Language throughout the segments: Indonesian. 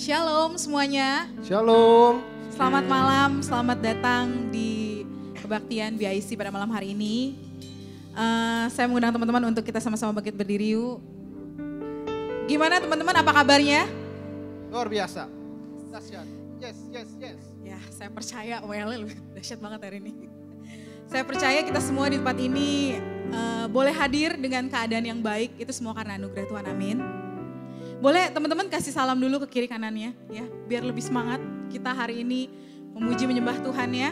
Shalom semuanya. Shalom. Selamat malam, selamat datang di kebaktian BIC pada malam hari ini. Saya mengundang teman-teman untuk kita sama-sama bangkit berdiri yuk. Gimana teman-teman, apa kabarnya? Luar biasa. Dahsyat. Yes, yes, yes. Ya, saya percaya WL dahsyat banget hari ini. Saya percaya kita semua di tempat ini boleh hadir dengan keadaan yang baik, itu semua karena anugerah Tuhan, amin. Boleh teman-teman kasih salam dulu ke kiri kanannya ya, biar lebih semangat kita hari ini memuji menyembah Tuhan ya.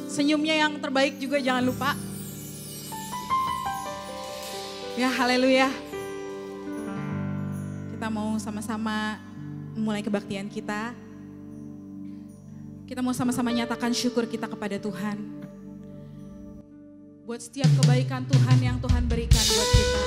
Senyumnya yang terbaik juga jangan lupa. Ya, haleluya. Kita mau sama-sama memulai kebaktian kita. Kita mau sama-sama nyatakan syukur kita kepada Tuhan. Buat setiap kebaikan Tuhan yang Tuhan berikan buat kita.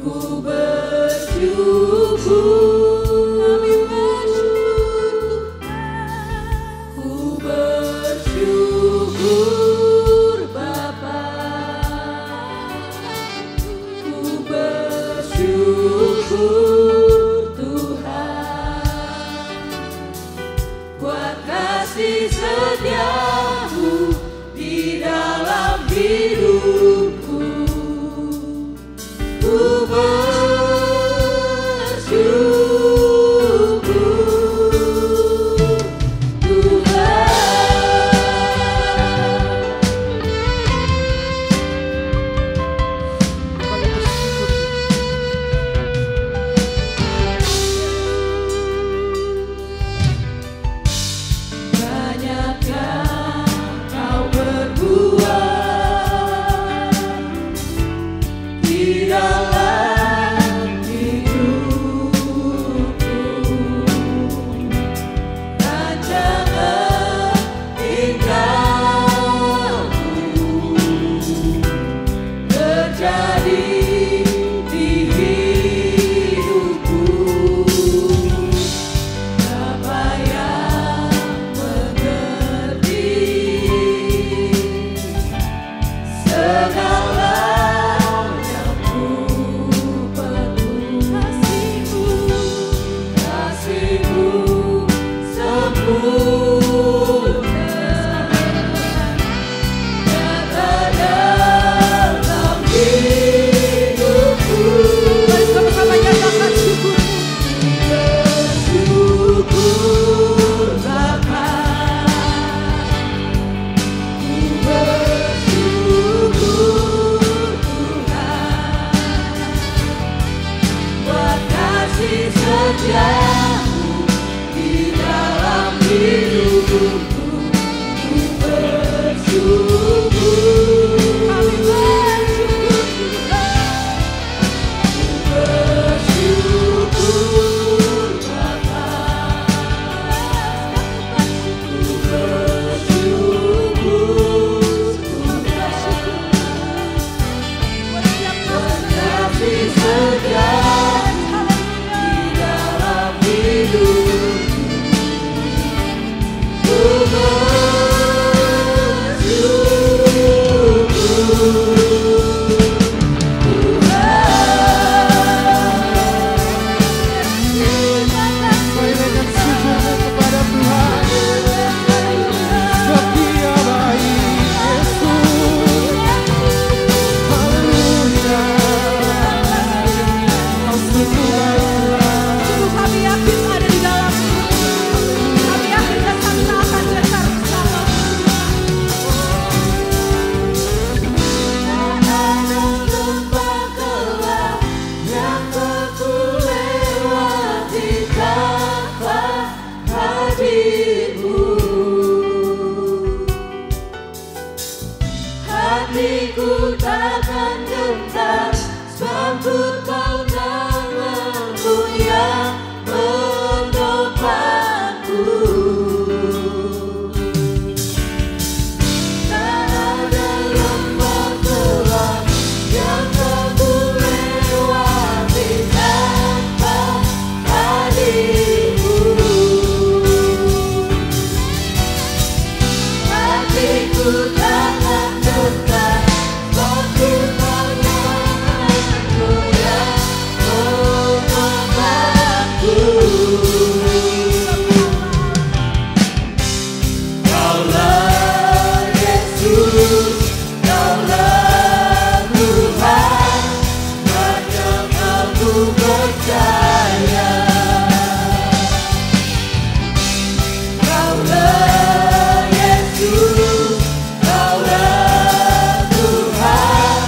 Ku bersyukur. hatiku takkan gentar, sebab ku tahu nama-Mu yang menopangku. Tak ada lembah gelap yang kau ku lewati tanpa hadir-Mu. Hatiku takkan gentar, sebab ku tahu nama-Mu yang menopangku. Kaulah Yesus, Kaulah Tuhan, hanya Kau ku percaya. Kaulah Yesus, Kaulah Tuhan,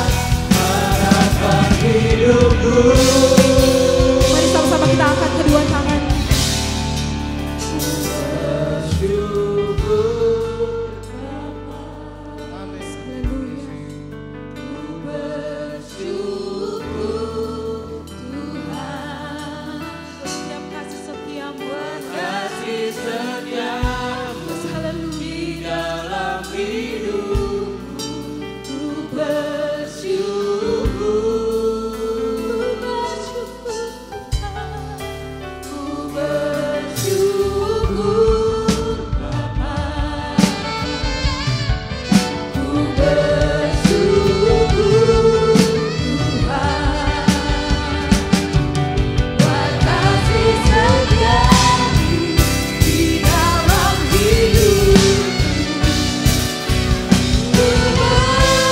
harapan hidupku. Mari sama-sama kita angkat kedua tangan. Setiap kasih setiamu, Kasih setiamu di dalam hidupku, ku bersyukur, ku bersyukur Bapa, ku bersyukur Tuhan, buat kasih setiamu di dalam hidupku, ku bersyukur.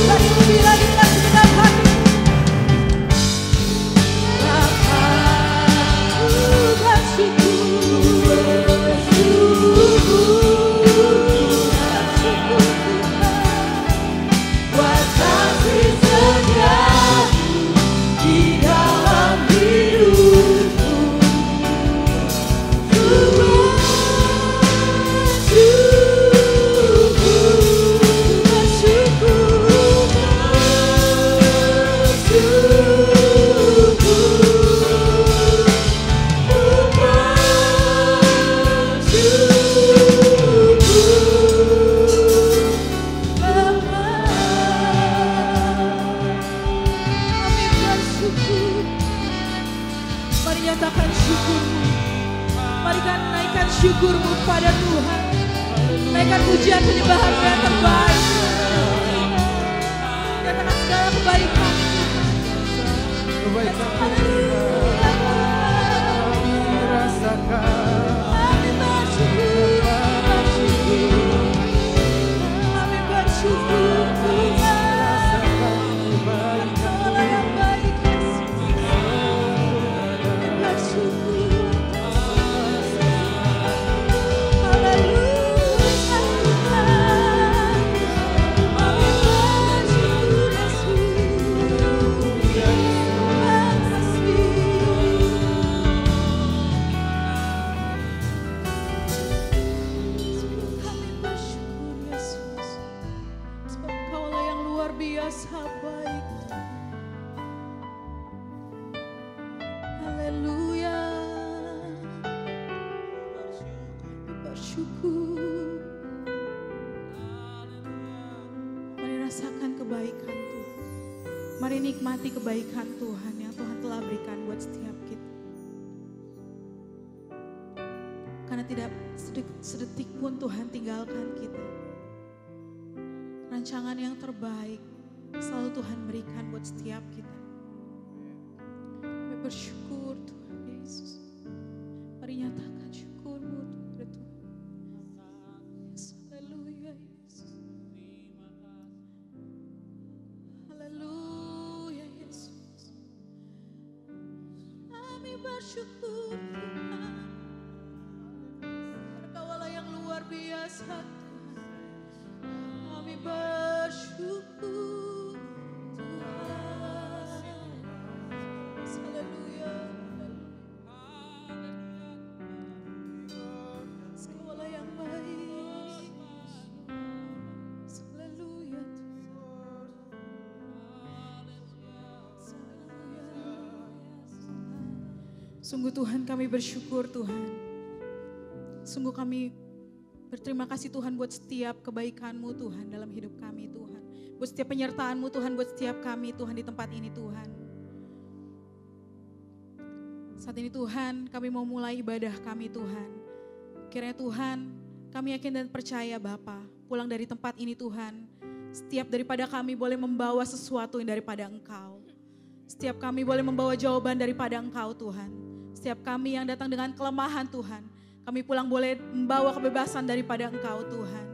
Mari lebih lagi dengan segenap hati. Bapa, ku bersyukur, buat kasih setiamu di dalam hidupku, ku Mari nyatakan syukur-Mu. Mari kan naikkan syukur-Mu pada Tuhan. Naikkan pujian penyembahan-Mu yang terbaik. Nyatakan segala kebaikan. Kebaikan rasakan. Kami bersyukur. Kami bersyukur Tuhan. Allah yang baik, Yesus. Kami bersyukur. Haleluya Tuhan. Kami bersyukur Yesus. Kami bersyukur Yesus. Sebab Kaulah yang luar biasa baik. Haleluya. Bersyukur. Mari rasakan kebaikan Tuhan. Mari nikmati kebaikan Tuhan yang Tuhan telah berikan buat setiap kita. Karena tidak sedetik pun Tuhan tinggalkan kita. Rancangan yang terbaik selalu Tuhan berikan buat setiap kita. Kami bersyukur Tuhan Yesus. Mari nyatakan syukur-Mu kepada Tuhan. Yesus, haleluya Yesus. Haleluya Yesus. Kami bersyukur Tuhan. Karena Kaulah yang luar biasa Tuhan. Kami bersyukur Tuhan. Haleluya. Kaulah yang baik. Sungguh Tuhan kami bersyukur Tuhan. Sungguh kami berterima kasih Tuhan buat setiap kebaikan-Mu Tuhan dalam hidup kami Tuhan. Buat setiap penyertaan-Mu Tuhan buat setiap kami Tuhan di tempat ini Tuhan. Saat ini Tuhan kami mau mulai ibadah kami Tuhan. Kiranya Tuhan kami yakin dan percaya Bapa pulang dari tempat ini Tuhan. Setiap daripada kami boleh membawa sesuatu yang daripada Engkau. Setiap kami boleh membawa jawaban daripada Engkau Tuhan. Setiap kami yang datang dengan kelemahan Tuhan, kami pulang boleh membawa kebebasan daripada Engkau Tuhan.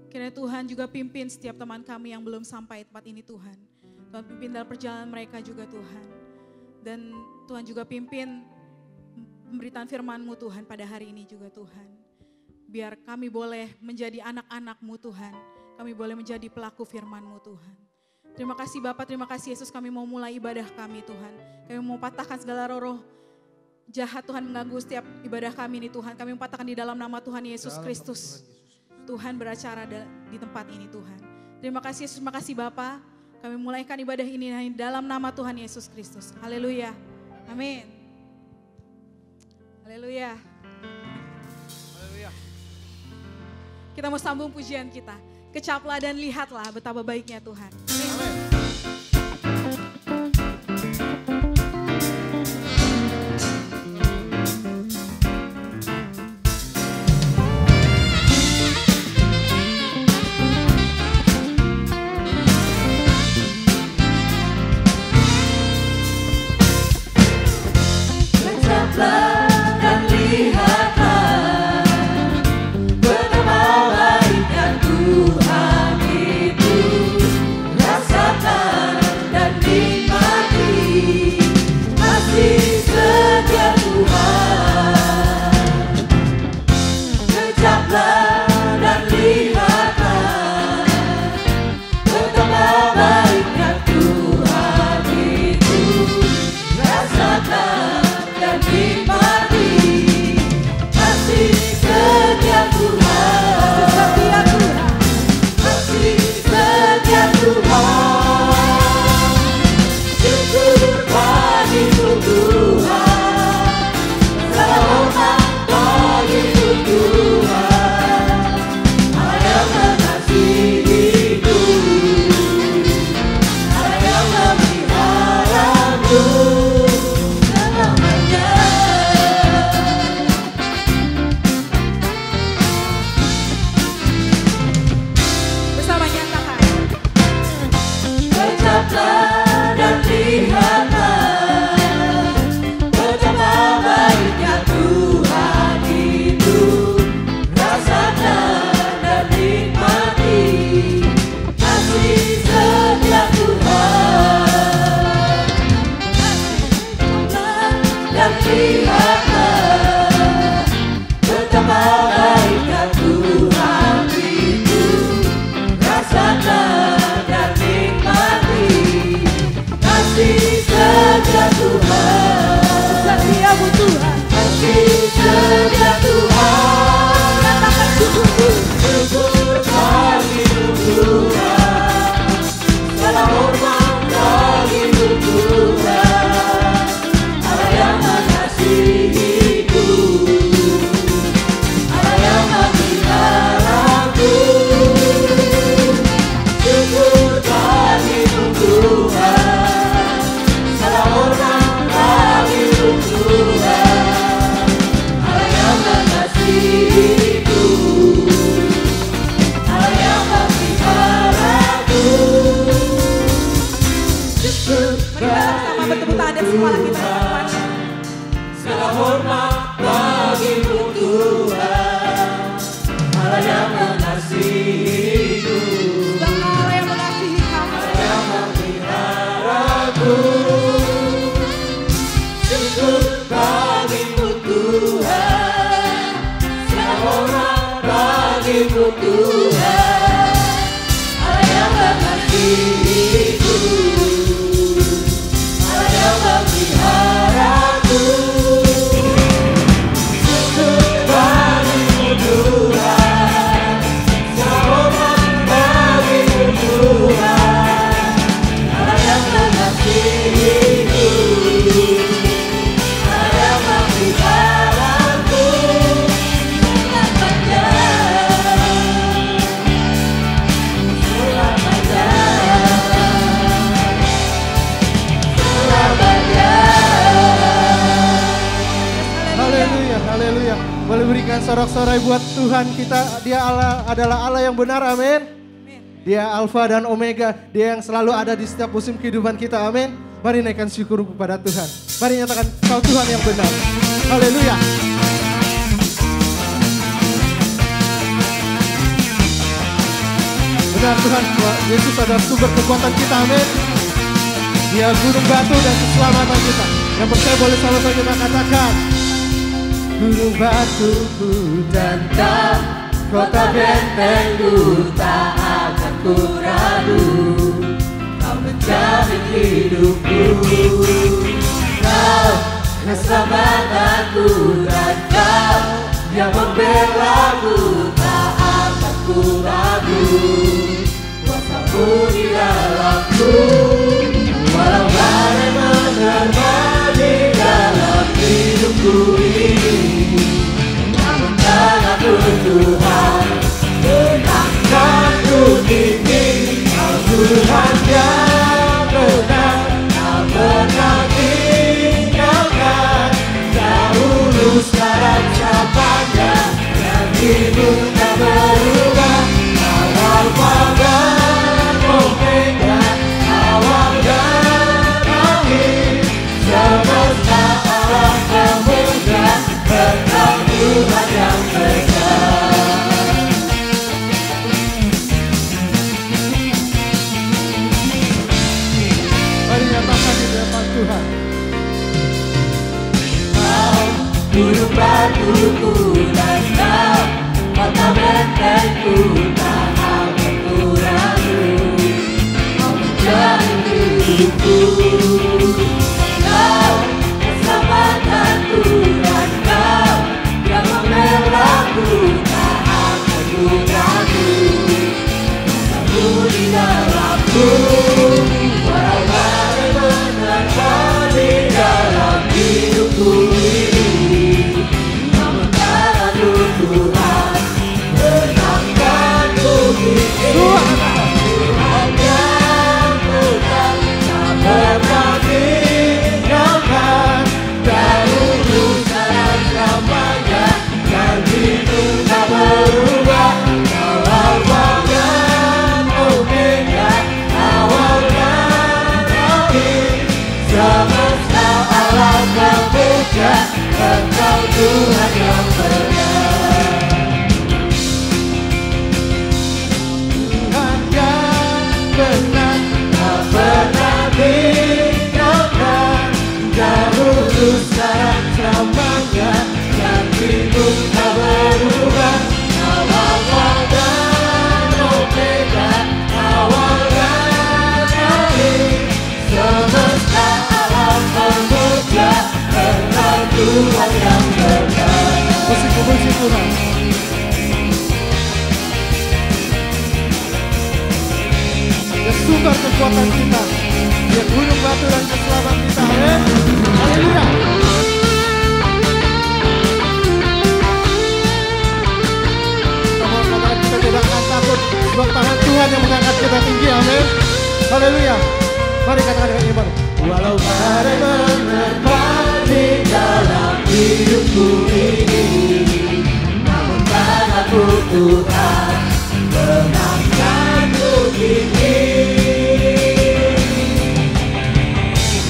Kiranya Tuhan juga pimpin setiap teman kami yang belum sampai tempat ini Tuhan. Tuhan pimpin dalam perjalanan mereka juga Tuhan. Dan Tuhan juga pimpin pemberitaan firman-Mu Tuhan pada hari ini juga Tuhan. Biar kami boleh menjadi anak-anak-Mu Tuhan. Kami boleh menjadi pelaku firman-Mu Tuhan. Terima kasih Bapak, terima kasih Yesus, kami mau mulai ibadah kami Tuhan. Kami mau patahkan segala roh jahat Tuhan mengganggu setiap ibadah kami ini Tuhan. Kami patahkan di dalam nama Tuhan Yesus Kristus. Tuhan beracara di tempat ini Tuhan. Terima kasih Yesus, terima kasih Bapa. Kami mulaikan ibadah ini dalam nama Tuhan Yesus Kristus. Haleluya. Amin. Haleluya. Haleluya. Kita mau sambung pujian kita. Kecaplah dan lihatlah betapa baiknya Tuhan. Amin. Dan lihatlah betapa baiknya Tuhan itu. Rasakan dan nikmati kasih setia Tuhan. Kecaplah dan lihatlah betapa baiknya Tuhan itu. Rasakan dan nikmati kasih setia Tuhan. Kasih setia Tuhan. Syukur bagimu Tuhan. Segala hormat bagimu Tuhan. Allah yang mengasihiku, Allah yang memeliharaku. Dan lihatlah betapa baiknya Tuhan itu. Rasakan dan nikmati kasih setia Tuhan. Dan lihatlah betapa baiknya Tuhan itu. Rasakan dan nikmati kasih setia Tuhan. Setiamu Tuhan. Kasih setia Tuhan. Katakan syukur. Syukur bagimu Tuhan. Segala hormat bagimu Tuhan. Allah yang mengasihiku, Allah yang memeliharaku. Syukur bagimu Tuhan. Segala hormat bagimu Tuhan. Allah yang mengasihiku, Allah yang memeliharaku. Syukur Sama bertepuk tangan dan kepala kita ke depan. segala hormat bagimu Tuhan. Allah yang mengasihiku, Bapa Allah yang mengasihi kami. yang memeliharaku. Syukur bagimu Tuhan. Segala hormat bagimu Tuhan. Allah yang mengasihiku, Allah yang memeliharaku. Syukur bagimu Tuhan. Segala hormat bagimu Tuhan. Allah yang mengasihiku, Allah yang sorak-sorai buat Tuhan kita. Dia Allah adalah Allah yang benar, amin. Dia Alfa dan Omega. Dia yang selalu ada di setiap musim kehidupan kita, amin. Mari naikkan syukur kepada Tuhan. Mari nyatakan kau Tuhan yang benar. Haleluya. Benar Tuhan, Yesus adalah sumber kekuatan kita, amin. Dia gunung batu dan keselamatan kita. Yang percaya boleh sama-sama kita katakan. Gunung batuku dan kau, kota bentengku tak akan ku ragu. Kau menjamin hidupku, kau keselamatanku dan kau yang membelaku tak akan ku ragu. Kuasamu di dalamku, walau badai menerpa di dalam hidupku ini, namun tanganmu Tuhan menangkanku tinggi. Kau Tuhan yang benar, tak pernah tinggalkan. Dahulu sekarang samanya, janjimu tak berubah. Awal dan Omega, awal dan akhir, semesta alam pemuda, Engkau Tuhan yang besar. Mari nyatakan di depan Tuhan. Kau gunung batuku dan kau kota bentengku tak akan ku ragu. Kau menjadi hidupku, kau keselamatanku dan kau yang membelaku tak akan ku ragu. Kuasamu di dalamku, walau badai menerpa di dalam hidupku ini, namun tanganmu Tuhan menangkanku tinggi. Tuhan yang benar, tak pernah tinggalkan. Dahulu sekarang selamanya, janjimu tak berubah. Kau Alfa dan Omega, awal dan akhir, semesta alam memuja, Engkau Tuhan yang benar. Tuhan yang benar, tak pernah tinggalkan. Dahulu sekarang selamanya, janjimu tak berubah. Kau Alfa dan Omega, awal dan akhir, semesta alam memuja, Engkau Tuhan yang benar. Puji Tuhan. Dia sumber kekuatan kita, dia gunung batu dan keselamatan kita, amin. Haleluya. Sama-sama kita tidak akan takut, sebab tangan Tuhan yang mengangkat kita tinggi, amin. Haleluya. Mari katakan dengan iman. Walau badai menerpa di dalam hidupku ini, namun tanganmu Tuhan menangkanku tinggi.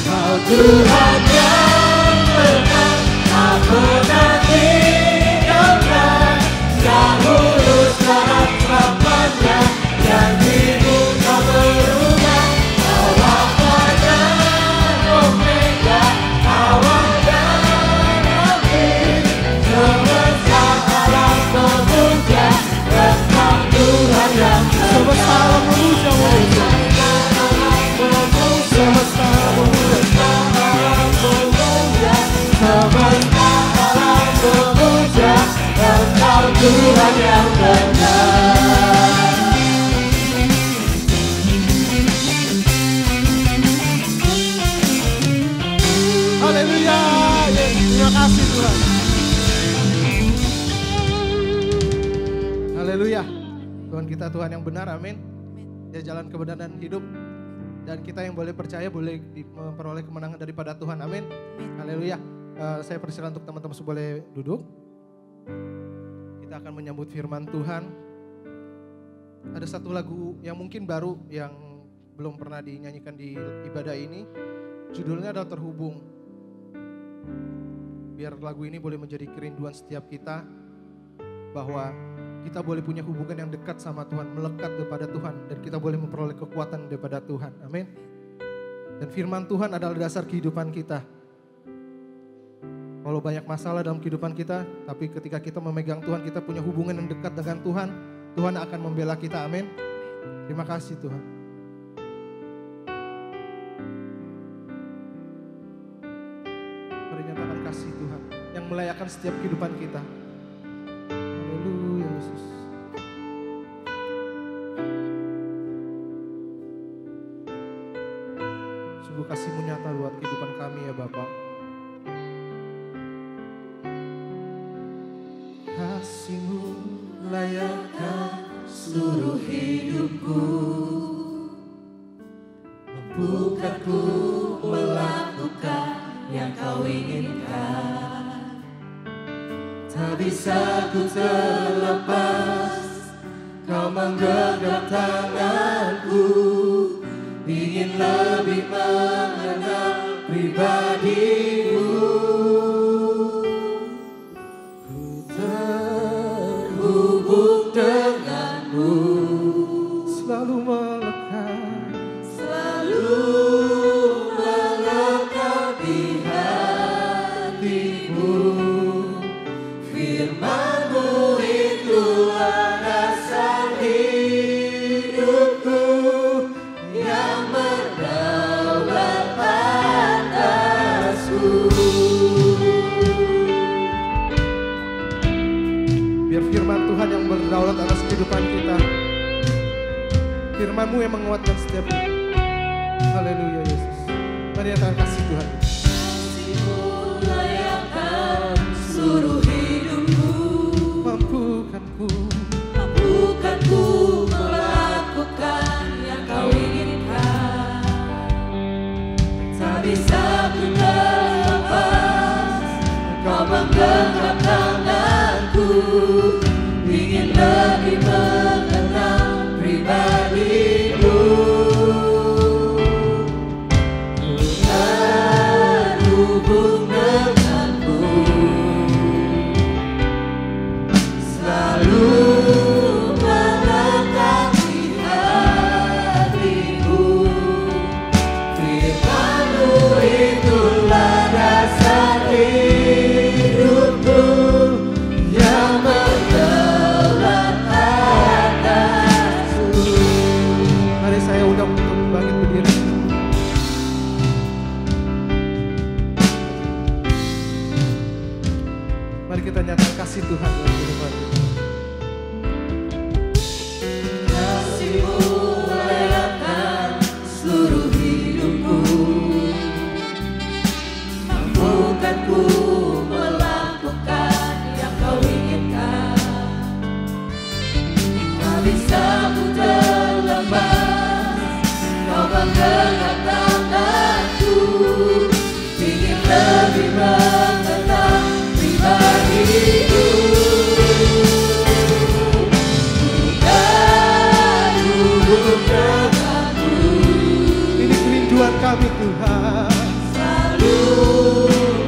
Kau Tuhan yang benar, tak pernah tinggalkan. Dahulu sekarang selamanya, janjimu tak berubah. Kau Alfa dan Omega, awal dan akhir, semesta alam memuja, Engkau Tuhan yang benar. Semesta alam memuja, semesta alam memuja, semesta alam memuja, Engkau Tuhan yang benar. Haleluya, terima kasih Tuhan. Haleluya, Tuhan kita Tuhan yang benar, amin. Dia jalan kebenaran dan hidup, dan kita yang boleh percaya boleh memperoleh kemenangan daripada Tuhan, amin. Haleluya. Saya persilakan untuk teman-teman boleh duduk. kita akan menyambut firman Tuhan. Ada satu lagu yang mungkin baru yang belum pernah dinyanyikan di ibadah ini. Judulnya adalah Terhubung. Biar lagu ini boleh menjadi kerinduan setiap kita, bahwa kita boleh punya hubungan yang dekat sama Tuhan, melekat kepada Tuhan, dan kita boleh memperoleh kekuatan daripada Tuhan. Amin. Dan firman Tuhan adalah dasar kehidupan kita. Walau banyak masalah dalam kehidupan kita, tapi ketika kita memegang Tuhan, kita punya hubungan yang dekat dengan Tuhan, Tuhan akan membela kita. Amin. Terima kasih Tuhan. Mari nyatakan kasih Tuhan yang melayakan setiap kehidupan kita. Haleluya Yesus. Sungguh kasih-Mu nyata buat kehidupan kami ya Bapa. Kasih-Mu layakkan seluruh hidupku, membukaku melakukan yang Kau inginkan. Tak bisa ku terlepas, Kau menggenggam tanganku, ingin lebih mengenal pribadi-Mu. Ku terhubung denganmu, selalu melekat, selalu melekat di hatiku. Firman-Mu itulah dasar hidupku, yang berdaulat atasku. biar firman Tuhan yang berdaulat atas kehidupan kita. Firman-Mu yang menguatkan setiap kita. Haleluya Yesus. Mari nyatakan kasih Tuhan. Kasih-Mu layakkan seluruh hidupku, Mampukanku melakukan yang Kau inginkan. Tak bisa ku terlepas, Kau menggenggam tanganku, ingin lebih mengenal pribadi-Mu. Ku terhubung denganmu, selalu melekat di hatiku. Firman-Mu itulah dasar hidupku, yang berdaulat atasku. Mari saya undang untuk bangkit berdiri. Mari kita nyatakan kasih Tuhan dalam kehidupan kita. Kasih-Mu layakkan seluruh hidupku, mampukanku melakukan yang Kau inginkan. Tak bisa ku terlepas, Kau menggenggam tanganku, ingin lebih mengenal pribadi-Mu. Terhubung denganmu, Ini kerinduan kami Tuhan. selalu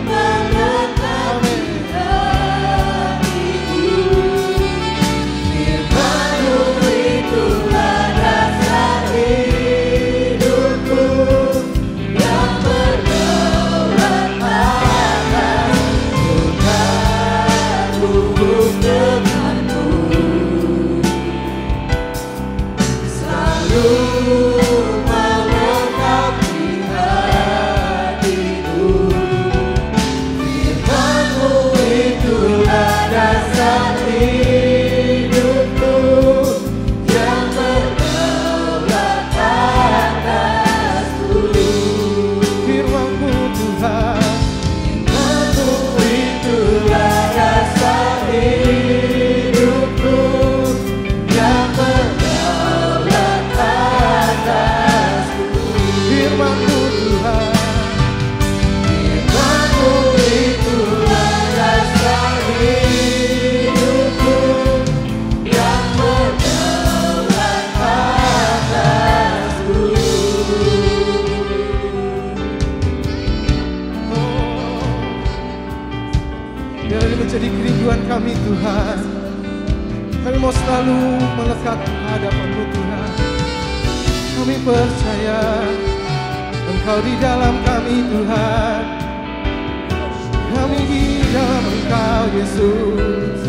melekat di hatiku. Firman-Mu itulah dasar hidupku, yang berdaulat atasku. Terhubung denganmu, selalu melekat di hatiku. Firman-Mu itulah dasar hidupku, yang berdaulat atasku. Firman-Mu Tuhan. Firman-Mu itulah dasar hidupku, yang berdaulat atasku. kerinduan kami Tuhan. Kami mau selalu melekat di hadapan-Mu Tuhan. Kami percaya Engkau di dalam kami Tuhan. Kami di dalam Engkau Yesus.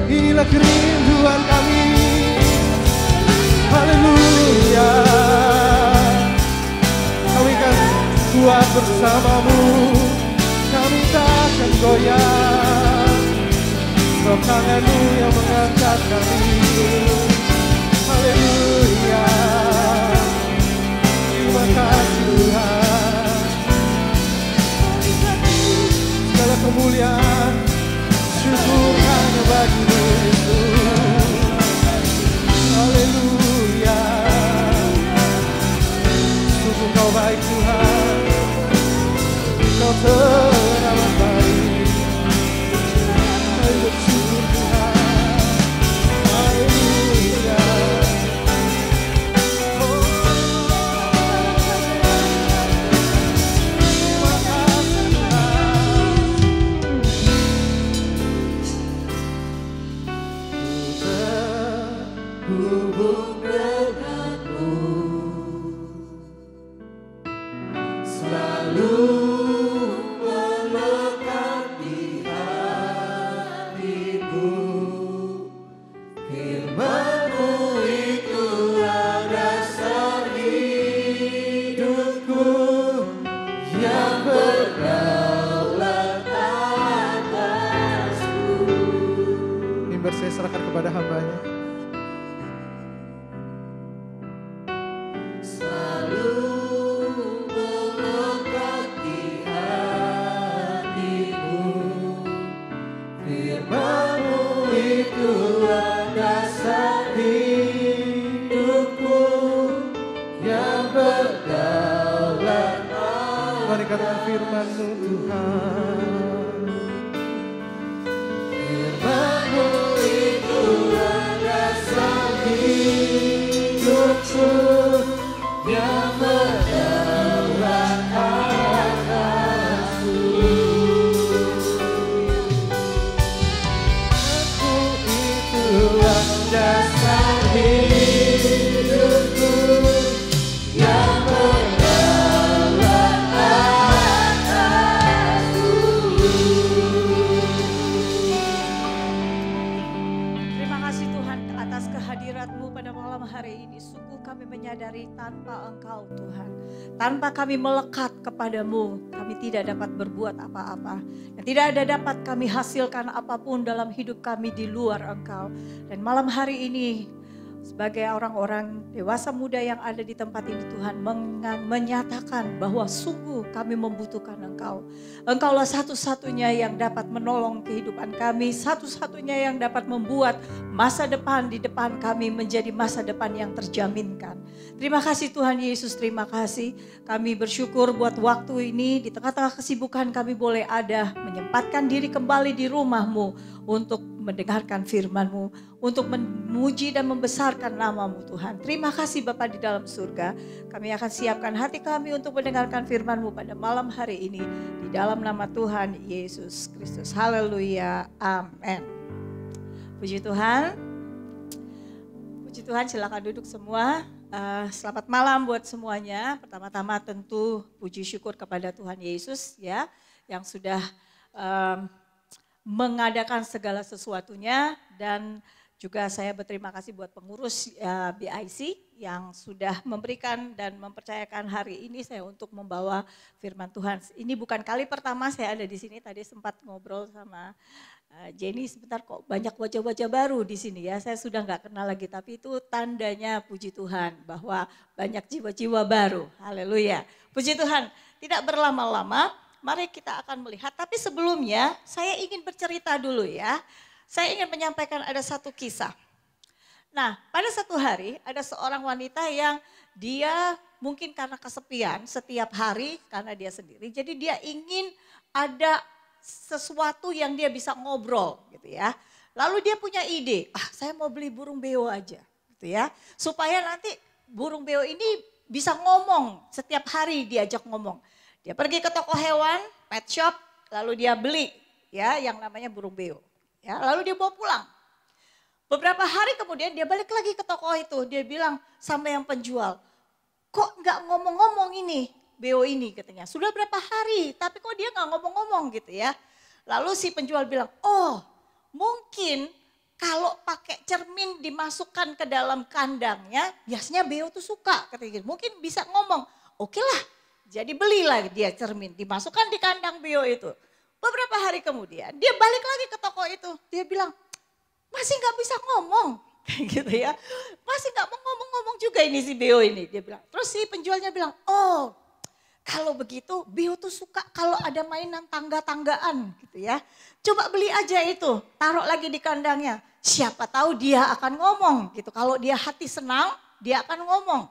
Inilah kerinduan kami. Haleluya. Kami kan kuat bersama-Mu. Kami takkan goyah. Sebab tangan-Mu yang mengangkat kami. Haleluya. Terima kasih Tuhan. Segala kemuliaan syukur hanya bagi-Mu Yesus. Haleluya. Sungguh Kau baik Tuhan. Kau teramat baik. Mari bersyukur Tuhan. Haleluya. Terima kasih Tuhan. Hubung denganmu selalu melekat di hatiku. Firman-Mu itulah dasar hidupku yang berdaulat atasku. Mimbar saya serahkan kepada hamba-Nya. Mari katakan firman-Mu Tuhan. Firman-Mu itulah dasar hidupku yang berdaulat atasku. Itulah dasar hidupku yang berdaulat atasku. Terima kasih Tuhan atas kehadirat-Mu pada malam hari ini. Sungguh kami menyadari tanpa Engkau Tuhan, tanpa kami melekat kepadamu, kami tidak dapat berbuat apa-apa. Dan tidak ada dapat kami hasilkan apapun dalam hidup kami di luar Engkau. Dan malam hari ini sebagai orang-orang dewasa muda yang ada di tempat ini Tuhan menyatakan bahwa sungguh kami membutuhkan Engkau. Engkaulah satu-satunya yang dapat menolong kehidupan kami, satu-satunya yang dapat membuat masa depan di depan kami menjadi masa depan yang terjaminkan. Terima kasih Tuhan Yesus, terima kasih. Kami bersyukur buat waktu ini di tengah-tengah kesibukan kami boleh ada, menyempatkan diri kembali di rumah-Mu untuk mendengarkan firman-Mu, untuk memuji dan membesarkan nama-Mu Tuhan. Terima kasih Bapa di dalam surga. Kami akan siapkan hati kami untuk mendengarkan firman-Mu pada malam hari ini. Di dalam nama Tuhan Yesus Kristus. Haleluya. Amin. Puji Tuhan. Puji Tuhan, silakan duduk semua. Selamat malam buat semuanya. Pertama-tama tentu puji syukur kepada Tuhan Yesus ya, yang sudah mengadakan segala sesuatunya, dan juga saya berterima kasih buat pengurus BIC yang sudah memberikan dan mempercayakan hari ini saya untuk membawa firman Tuhan. Ini bukan kali pertama saya ada di sini, tadi sempat ngobrol sama Jenny sebentar, kok banyak wajah-wajah baru di sini ya. Saya sudah nggak kenal lagi, tapi itu tandanya puji Tuhan bahwa banyak jiwa-jiwa baru. Haleluya. Puji Tuhan. Tidak berlama-lama, mari kita akan melihat. Tapi sebelumnya saya ingin bercerita dulu ya. Saya ingin menyampaikan ada satu kisah. Nah, pada satu hari ada seorang wanita yang dia mungkin karena kesepian setiap hari karena dia sendiri. Jadi dia ingin ada sesuatu yang dia bisa ngobrol gitu ya. Lalu dia punya ide, saya mau beli burung beo aja gitu ya. Supaya nanti burung beo ini bisa ngomong, setiap hari diajak ngomong. Dia pergi ke toko hewan, pet shop, lalu dia beli ya yang namanya burung beo Ya, lalu dia bawa pulang. Beberapa hari kemudian dia balik lagi ke toko itu. Dia bilang sama yang penjual, kok nggak ngomong-ngomong ini BO ini katanya. Sudah berapa hari tapi kok dia nggak ngomong-ngomong gitu ya. Lalu si penjual bilang, oh mungkin kalau pakai cermin dimasukkan ke dalam kandangnya, biasanya BO tuh suka katanya. Mungkin bisa ngomong, oke lah. Jadi belilah dia cermin, dimasukkan di kandang BO itu. Beberapa hari kemudian dia balik lagi ke toko itu. Dia bilang, masih gak bisa ngomong. Kayak gitu ya. Masih gak mau ngomong-ngomong juga ini si BO ini. Dia bilang. Terus si penjualnya bilang, oh kalau begitu BO tuh suka kalau ada mainan tangga-tanggaan gitu ya. Coba beli aja itu, taruh lagi di kandangnya. Siapa tahu dia akan ngomong gitu. Kalau dia hati senang, dia akan ngomong.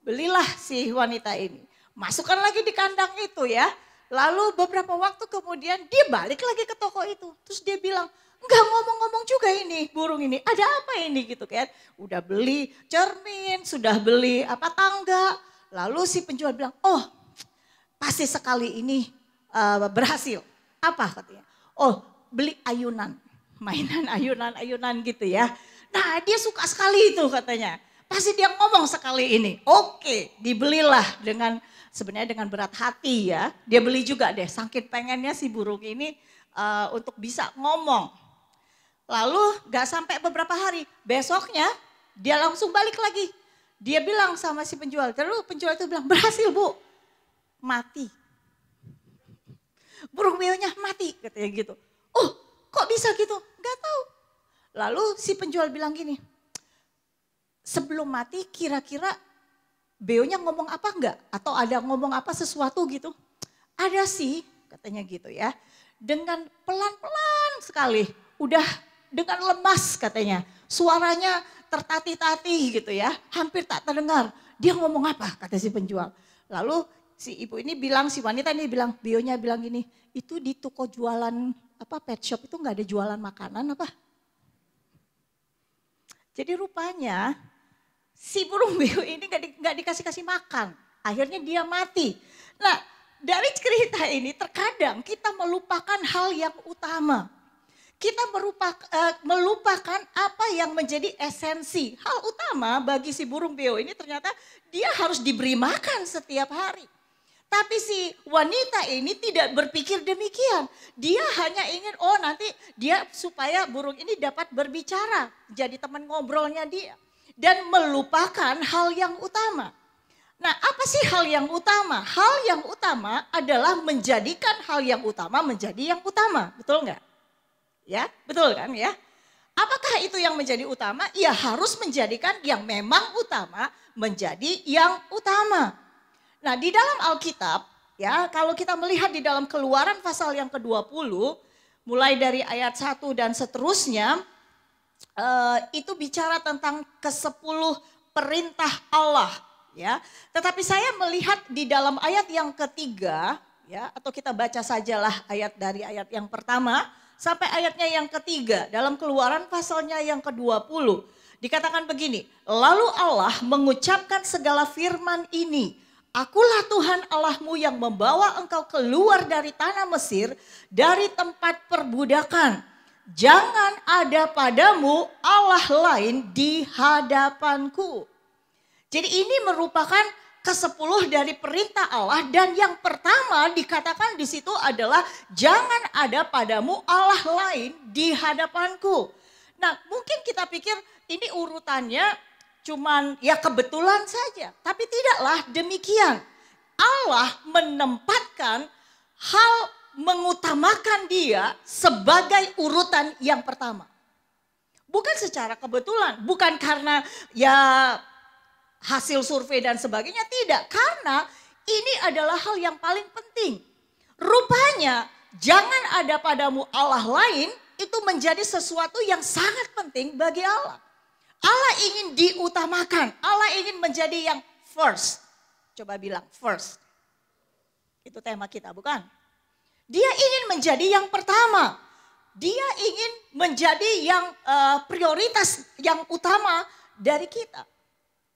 Belilah si wanita ini. Masukkan lagi di kandang itu ya. Lalu beberapa waktu kemudian dia balik lagi ke toko itu. Terus dia bilang, enggak ngomong-ngomong juga ini burung ini. Ada apa ini gitu kan. Udah beli cermin, sudah beli apa tangga. Lalu si penjual bilang, oh pasti sekali ini berhasil. Apa katanya? Oh beli ayunan. Mainan ayunan-ayunan gitu ya. Nah dia suka sekali itu katanya. Pasti dia ngomong sekali ini. Oke, dibelilah sebenarnya dengan berat hati ya. Dia beli juga deh, saking pengennya si burung ini untuk bisa ngomong. Lalu gak sampai beberapa hari, besoknya dia langsung balik lagi. Dia bilang sama si penjual, terus penjual itu bilang, berhasil bu, mati. Burung beonya mati katanya gitu. Oh kok bisa gitu? Gak tahu. Lalu si penjual bilang gini, sebelum mati kira-kira beonya ngomong apa enggak? Atau ada ngomong apa sesuatu gitu? Ada sih katanya gitu ya. Dengan pelan-pelan sekali. Udah dengan lemas katanya. Suaranya tertatih-tatih gitu ya. Hampir tak terdengar. Dia ngomong apa kata si penjual. Lalu si ibu ini bilang, si wanita ini bilang, beonya bilang gini. Itu di toko jualan apa pet shop itu enggak ada jualan makanan apa? Jadi rupanya si burung beo ini gak dikasih-kasih makan. Akhirnya dia mati. Nah dari cerita ini terkadang kita melupakan hal yang utama. Kita melupakan apa yang menjadi esensi. Hal utama bagi si burung beo ini ternyata dia harus diberi makan setiap hari. Tapi si wanita ini tidak berpikir demikian. Dia hanya ingin nanti dia supaya burung ini dapat berbicara. Jadi teman ngobrolnya dia. Dan melupakan hal yang utama. Nah apa sih hal yang utama? Hal yang utama adalah menjadikan hal yang utama menjadi yang utama. Betul nggak? Ya betul kan ya? Apakah itu yang menjadi utama? Ya harus menjadikan yang memang utama menjadi yang utama. Nah di dalam Alkitab ya kalau kita melihat di dalam Keluaran pasal yang ke-20 mulai dari ayat 1 dan seterusnya itu bicara tentang ke-10 perintah Allah ya. Tetapi saya melihat di dalam ayat yang ketiga ya atau kita baca sajalah ayat dari ayat yang pertama sampai ayatnya yang ketiga dalam Keluaran pasalnya yang ke-20 dikatakan begini, lalu Allah mengucapkan segala firman ini. Akulah Tuhan Allahmu yang membawa engkau keluar dari tanah Mesir, dari tempat perbudakan. Jangan ada padamu Allah lain di hadapanku. Jadi ini merupakan ke-10 dari perintah Allah dan yang pertama dikatakan di situ adalah jangan ada padamu Allah lain di hadapanku. Nah mungkin kita pikir ini urutannya cuman ya kebetulan saja, tapi tidaklah demikian. Allah menempatkan hal mengutamakan dia sebagai urutan yang pertama. Bukan secara kebetulan, bukan karena ya hasil survei dan sebagainya, tidak. Karena ini adalah hal yang paling penting. Rupanya jangan ada padamu Allah lain itu menjadi sesuatu yang sangat penting bagi Allah. Allah ingin diutamakan, Allah ingin menjadi yang first. Coba bilang first. Itu tema kita bukan? Dia ingin menjadi yang pertama. Dia ingin menjadi yang prioritas yang utama dari kita.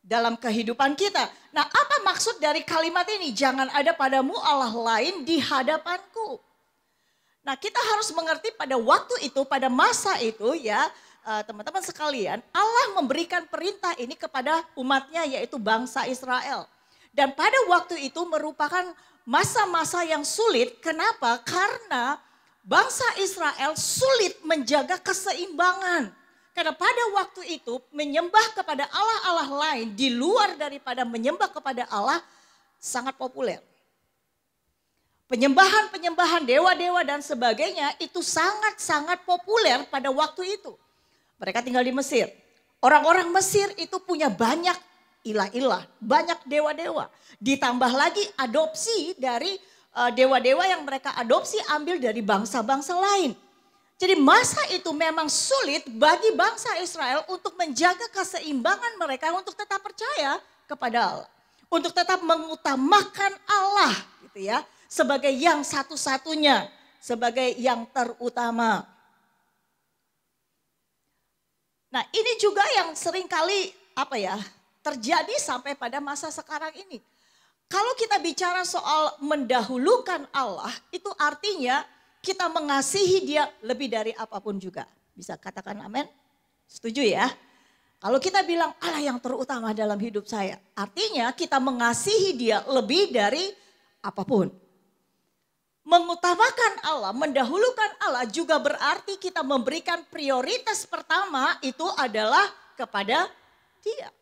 Dalam kehidupan kita. Nah apa maksud dari kalimat ini? Jangan ada padamu Allah lain di hadapanku. Nah, kita harus mengerti pada waktu itu, pada masa itu ya, teman-teman sekalian, Allah memberikan perintah ini kepada umatnya yaitu bangsa Israel. Dan pada waktu itu merupakan masa-masa yang sulit. Kenapa? Karena bangsa Israel sulit menjaga keseimbangan. Karena pada waktu itu menyembah kepada Allah-Allah lain di luar daripada menyembah kepada Allah sangat populer. Penyembahan-penyembahan dewa-dewa dan sebagainya itu sangat-sangat populer pada waktu itu. Mereka tinggal di Mesir. Orang-orang Mesir itu punya banyak ilah-ilah, banyak dewa-dewa. Ditambah lagi adopsi dari dewa-dewa yang mereka adopsi ambil dari bangsa-bangsa lain. Jadi masa itu memang sulit bagi bangsa Israel untuk menjaga keseimbangan mereka untuk tetap percaya kepada Allah. Untuk tetap mengutamakan Allah gitu ya. Sebagai yang satu-satunya, sebagai yang terutama. Nah ini juga yang seringkali terjadi sampai pada masa sekarang ini. Kalau kita bicara soal mendahulukan Allah, itu artinya kita mengasihi dia lebih dari apapun juga. Bisa katakan amin? Setuju ya? Kalau kita bilang Allah yang terutama dalam hidup saya, artinya kita mengasihi dia lebih dari apapun. Mengutamakan Allah, mendahulukan Allah juga berarti kita memberikan prioritas pertama itu adalah kepada dia.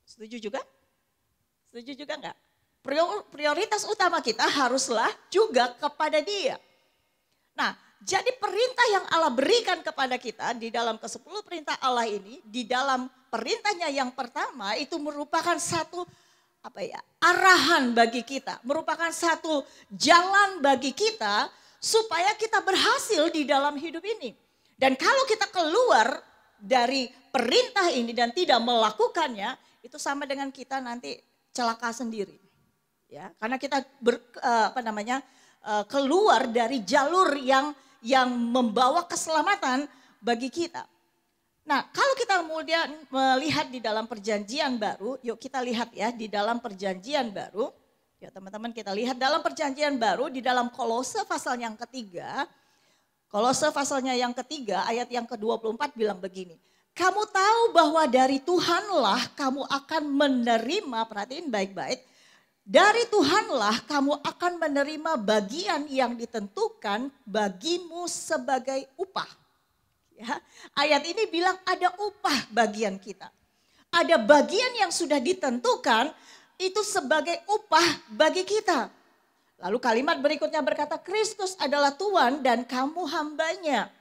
Setuju juga? Setuju juga enggak? Prioritas utama kita haruslah juga kepada dia. Nah, jadi perintah yang Allah berikan kepada kita di dalam ke-10 perintah Allah ini, di dalam perintahnya yang pertama itu merupakan satu arahan bagi kita, merupakan satu jalan bagi kita supaya kita berhasil di dalam hidup ini. Dan kalau kita keluar dari perintah ini dan tidak melakukannya, itu sama dengan kita nanti celaka sendiri. Ya, karena kita keluar dari jalur yang membawa keselamatan bagi kita. Nah, kalau kita kemudian melihat di dalam perjanjian baru, yuk kita lihat ya di dalam perjanjian baru. Ya teman-teman kita lihat dalam perjanjian baru di dalam Kolose pasal yang ketiga. Kolose pasalnya yang ketiga ayat yang ke-24 bilang begini. Kamu tahu bahwa dari Tuhanlah kamu akan menerima, perhatiin baik-baik. Dari Tuhanlah kamu akan menerima bagian yang ditentukan bagimu sebagai upah. Ya, ayat ini bilang ada upah bagian kita. Ada bagian yang sudah ditentukan itu sebagai upah bagi kita. Lalu kalimat berikutnya berkata Kristus adalah Tuhan dan kamu hambanya.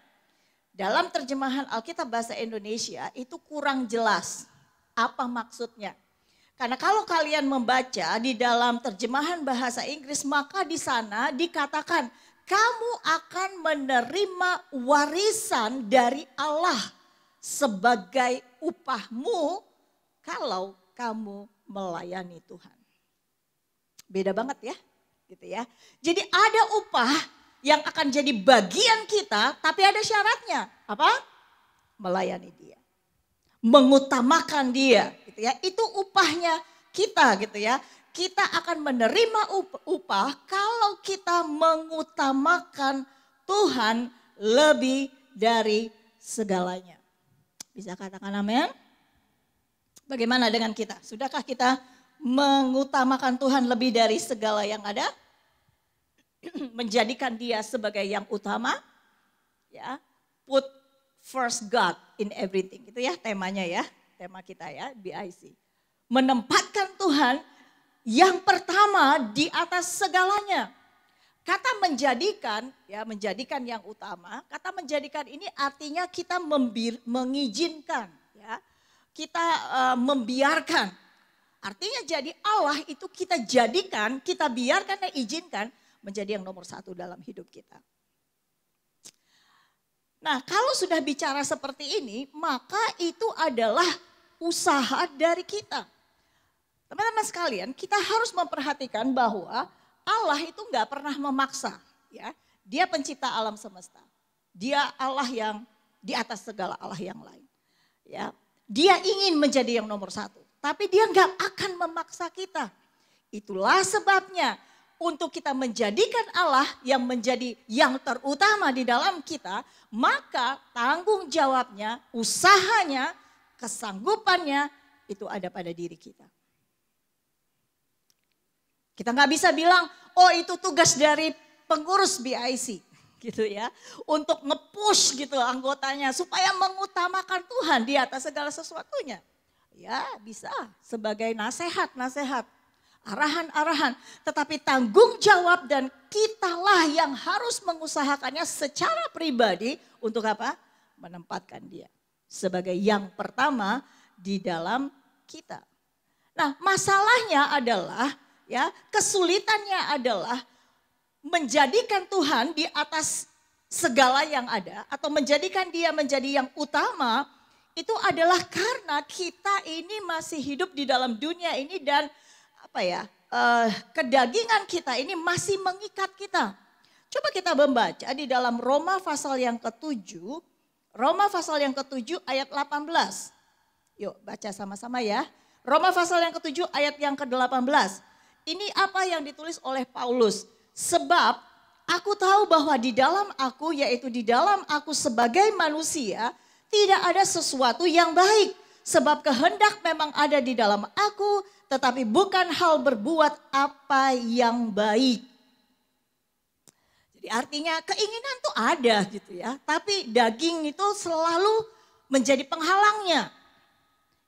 Dalam terjemahan Alkitab bahasa Indonesia itu kurang jelas apa maksudnya. Karena kalau kalian membaca di dalam terjemahan bahasa Inggris maka di sana dikatakan kamu akan menerima warisan dari Allah sebagai upahmu kalau kamu melayani Tuhan. Beda banget ya, gitu ya. Jadi ada upah yang akan jadi bagian kita, tapi ada syaratnya. Apa? Melayani dia. Mengutamakan dia, gitu ya. Itu upahnya kita, gitu ya. Kita akan menerima upah kalau kita mengutamakan Tuhan lebih dari segalanya. Bisa katakan amin? Bagaimana dengan kita? Sudahkah kita mengutamakan Tuhan lebih dari segala yang ada? Menjadikan dia sebagai yang utama? Ya, put first God in everything. Itu ya temanya ya, tema kita ya, BIC. Menempatkan Tuhan yang pertama di atas segalanya. Kata menjadikan, ya menjadikan yang utama. Kata menjadikan ini artinya kita mengizinkan, ya. Kita membiarkan. Artinya jadi Allah itu kita jadikan, kita biarkan dan izinkan menjadi yang nomor satu dalam hidup kita. Nah kalau sudah bicara seperti ini, maka itu adalah usaha dari kita. Teman-teman sekalian, kita harus memperhatikan bahwa Allah itu nggak pernah memaksa, ya. Dia pencipta alam semesta. Dia Allah yang di atas segala Allah yang lain, ya. Dia ingin menjadi yang nomor satu, tapi dia nggak akan memaksa kita. Itulah sebabnya untuk kita menjadikan Allah yang menjadi yang terutama di dalam kita, maka tanggung jawabnya, usahanya, kesanggupannya itu ada pada diri kita. Kita nggak bisa bilang, oh itu tugas dari pengurus BIC gitu ya. Untuk nge-push gitu anggotanya supaya mengutamakan Tuhan di atas segala sesuatunya. Ya bisa sebagai nasihat-nasihat, arahan-arahan. Tetapi tanggung jawab dan kitalah yang harus mengusahakannya secara pribadi untuk apa? Menempatkan dia sebagai yang pertama di dalam kita. Nah masalahnya adalah ya, kesulitannya adalah menjadikan Tuhan di atas segala yang ada atau menjadikan dia menjadi yang utama itu adalah karena kita ini masih hidup di dalam dunia ini dan kedagingan kita ini masih mengikat kita. Coba kita membaca di dalam Roma pasal yang ke-7, Roma pasal yang ke-7 ayat 18. Yuk baca sama-sama ya. Roma pasal yang ke-7 ayat yang ke-18. Ini apa yang ditulis oleh Paulus. Sebab aku tahu bahwa di dalam aku, yaitu di dalam aku sebagai manusia, tidak ada sesuatu yang baik. Sebab kehendak memang ada di dalam aku, tetapi bukan hal berbuat apa yang baik. Jadi artinya keinginan tuh ada gitu ya. Tapi daging itu selalu menjadi penghalangnya.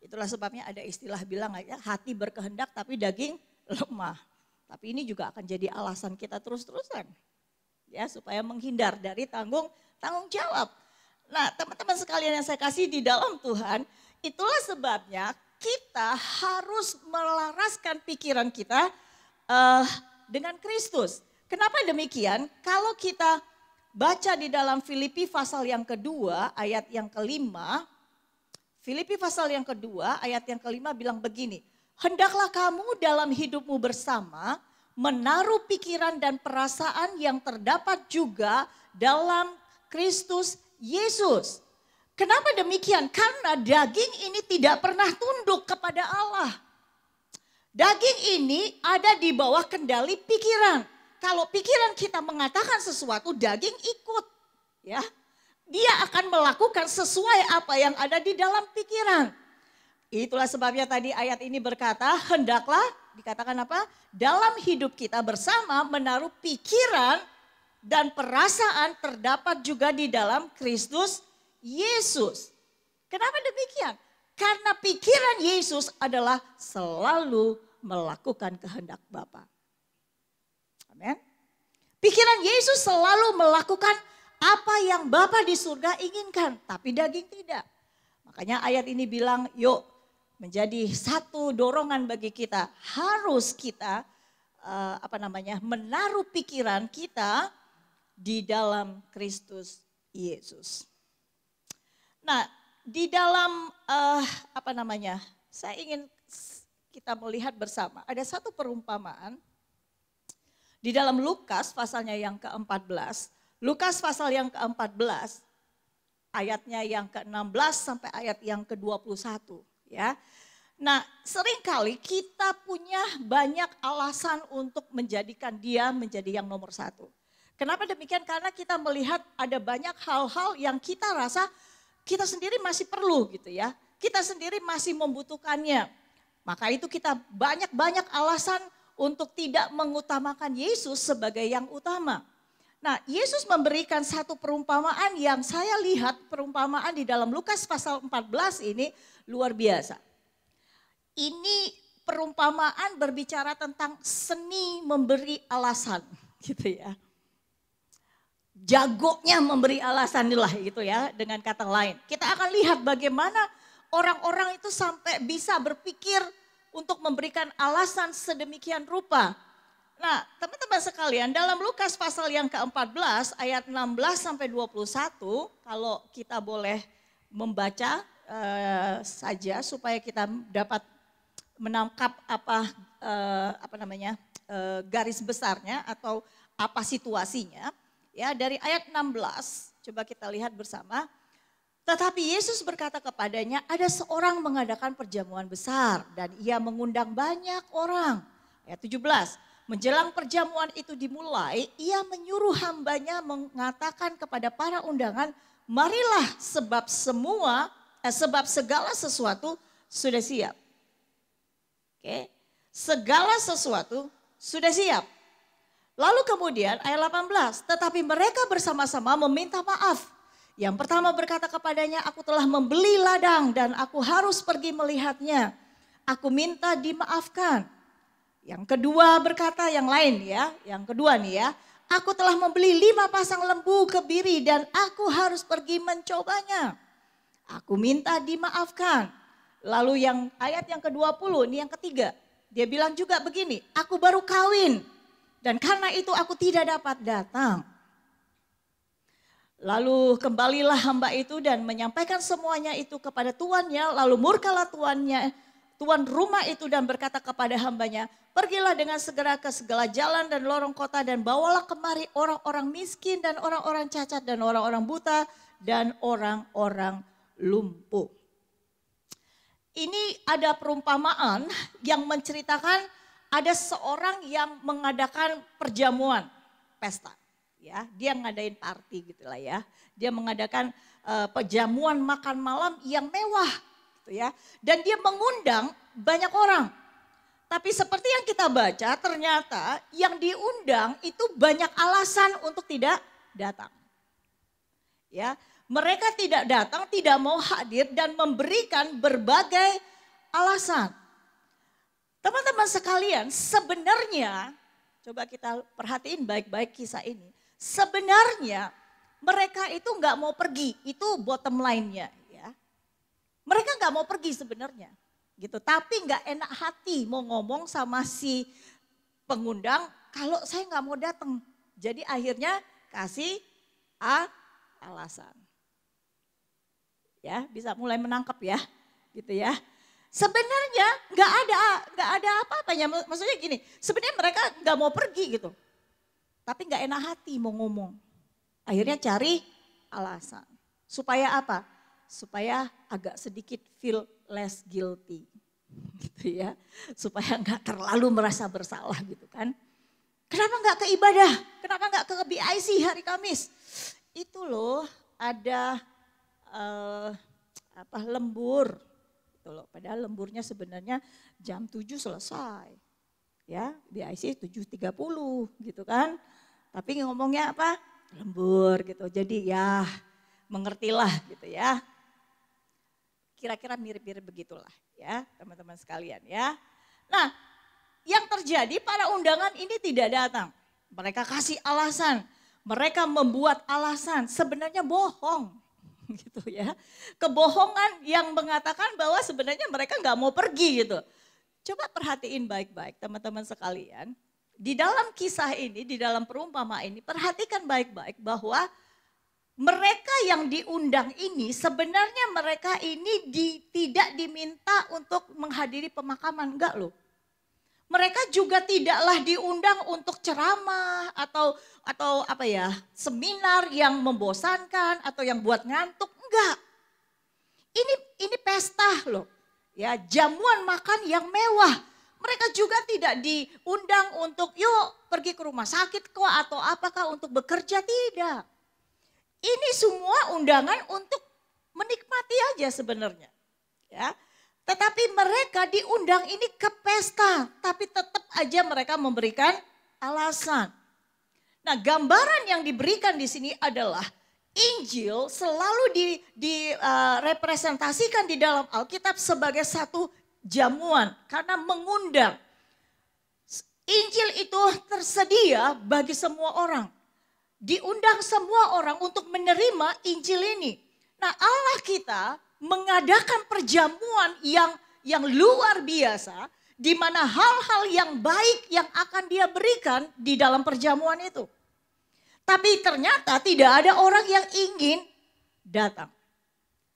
Itulah sebabnya ada istilah bilang ya, hati berkehendak tapi daging lemah. Tapi ini juga akan jadi alasan kita terus-terusan. Ya, supaya menghindar dari tanggung jawab. Nah, teman-teman sekalian yang saya kasih di dalam Tuhan, itulah sebabnya kita harus melaraskan pikiran kita dengan Kristus. Kenapa demikian? Kalau kita baca di dalam Filipi pasal yang kedua, ayat yang kelima, Filipi pasal yang kedua, ayat yang kelima bilang begini. Hendaklah kamu dalam hidupmu bersama menaruh pikiran dan perasaan yang terdapat juga dalam Kristus Yesus. Kenapa demikian? Karena daging ini tidak pernah tunduk kepada Allah. Daging ini ada di bawah kendali pikiran. Kalau pikiran kita mengatakan sesuatu, daging ikut. Ya, dia akan melakukan sesuai apa yang ada di dalam pikiran. Itulah sebabnya tadi ayat ini berkata, hendaklah dikatakan apa? Dalam hidup kita bersama menaruh pikiran dan perasaan terdapat juga di dalam Kristus Yesus. Kenapa demikian? Karena pikiran Yesus adalah selalu melakukan kehendak Bapa. Amin. Pikiran Yesus selalu melakukan apa yang Bapa di surga inginkan, tapi daging tidak. Makanya ayat ini bilang, yuk menjadi satu dorongan bagi kita. Harus kita menaruh pikiran kita di dalam Kristus Yesus. Nah, di dalam saya ingin kita melihat bersama. Ada satu perumpamaan di dalam Lukas pasalnya yang ke-14. Lukas pasal yang ke-14 ayatnya yang ke-16 sampai ayat yang ke-21. Ya, nah seringkali kita punya banyak alasan untuk menjadikan dia menjadi yang nomor satu. Kenapa demikian? Karena kita melihat ada banyak hal-hal yang kita rasa kita sendiri masih perlu gitu ya. Kita sendiri masih membutuhkannya. Maka itu kita banyak alasan untuk tidak mengutamakan Yesus sebagai yang utama. Nah, Yesus memberikan satu perumpamaan yang saya lihat perumpamaan di dalam Lukas pasal 14 ini luar biasa. Ini perumpamaan berbicara tentang seni memberi alasan gitu ya. Jagonya memberi alasan lah gitu ya dengan kata lain. Kita akan lihat bagaimana orang-orang itu sampai bisa berpikir untuk memberikan alasan sedemikian rupa. Nah, teman-teman sekalian, dalam Lukas pasal yang ke-14 ayat 16 sampai 21, kalau kita boleh membaca saja supaya kita dapat menangkap garis besarnya atau apa situasinya. Ya, dari ayat 16 coba kita lihat bersama. Tetapi Yesus berkata kepadanya, ada seorang mengadakan perjamuan besar dan ia mengundang banyak orang. Ayat 17. menjelang perjamuan itu dimulai, ia menyuruh hambanya mengatakan kepada para undangan, marilah sebab segala sesuatu sudah siap. Oke, segala sesuatu sudah siap. Lalu kemudian ayat 18, tetapi mereka bersama-sama meminta maaf. Yang pertama berkata kepadanya, aku telah membeli ladang dan aku harus pergi melihatnya. Aku minta dimaafkan. Yang kedua berkata yang lain ya, yang kedua nih ya. Aku telah membeli 5 pasang lembu kebiri dan aku harus pergi mencobanya. Aku minta dimaafkan. Lalu yang ayat yang ke-20, ini yang ketiga. Dia bilang juga begini, aku baru kawin dan karena itu aku tidak dapat datang. Lalu kembalilah hamba itu dan menyampaikan semuanya itu kepada tuannya. Lalu murkalah tuan rumah itu dan berkata kepada hambanya, pergilah dengan segera ke segala jalan dan lorong kota dan bawalah kemari orang-orang miskin dan orang-orang cacat dan orang-orang buta dan orang-orang lumpuh. Ini ada perumpamaan yang menceritakan ada seorang yang mengadakan perjamuan pesta. Ya, dia ngadain party gitulah ya. Dia mengadakan perjamuan makan malam yang mewah gitu ya. Dan dia mengundang banyak orang. Tapi seperti yang kita baca ternyata yang diundang itu banyak alasan untuk tidak datang. Ya, mereka tidak datang, tidak mau hadir dan memberikan berbagai alasan. Teman-teman sekalian, sebenarnya coba kita perhatiin baik-baik kisah ini. Sebenarnya mereka itu nggak mau pergi, itu bottom line-nya ya. Mereka nggak mau pergi sebenarnya, gitu. Tapi nggak enak hati mau ngomong sama si pengundang kalau saya nggak mau datang. Jadi akhirnya kasih alasan. Ya, bisa mulai menangkap ya, gitu ya. Sebenarnya nggak ada apa-apanya. Maksudnya gini, sebenarnya mereka nggak mau pergi gitu. Tapi nggak enak hati mau ngomong. Akhirnya cari alasan. Supaya apa? Supaya agak sedikit feel less guilty. Gitu ya. Supaya nggak terlalu merasa bersalah gitu kan. Kenapa nggak ke ibadah? Kenapa nggak ke BIC hari Kamis? Itu loh ada lembur. Gitu loh. Padahal lemburnya sebenarnya jam 7 selesai. Ya, BIC 7.30 gitu kan. Tapi ngomongnya apa? Lembur gitu. Jadi ya mengertilah gitu ya. Kira-kira mirip-mirip begitulah ya teman-teman sekalian ya. Nah yang terjadi para undangan ini tidak datang. Mereka kasih alasan. Mereka membuat alasan. Sebenarnya bohong gitu ya. Kebohongan yang mengatakan bahwa sebenarnya mereka nggak mau pergi gitu. Coba perhatiin baik-baik teman-teman sekalian. Di dalam kisah ini, di dalam perumpamaan ini, perhatikan baik-baik bahwa mereka yang diundang ini sebenarnya mereka ini tidak diminta untuk menghadiri pemakaman, enggak loh. Mereka juga tidaklah diundang untuk ceramah atau apa ya, seminar yang membosankan atau yang buat ngantuk, enggak. Ini pesta loh. Ya, jamuan makan yang mewah. Mereka juga tidak diundang untuk yuk pergi ke rumah sakit kok atau apakah untuk bekerja, tidak. Ini semua undangan untuk menikmati aja sebenarnya. Ya. Tetapi mereka diundang ini ke pesta, tapi tetap aja mereka memberikan alasan. Nah, gambaran yang diberikan di sini adalah Injil selalu direpresentasikan di dalam Alkitab sebagai satu jamuan karena mengundang. Injil itu tersedia bagi semua orang. Diundang semua orang untuk menerima Injil ini. Nah, Allah kita mengadakan perjamuan yang luar biasa di mana hal-hal yang baik yang akan Dia berikan di dalam perjamuan itu. Tapi ternyata tidak ada orang yang ingin datang.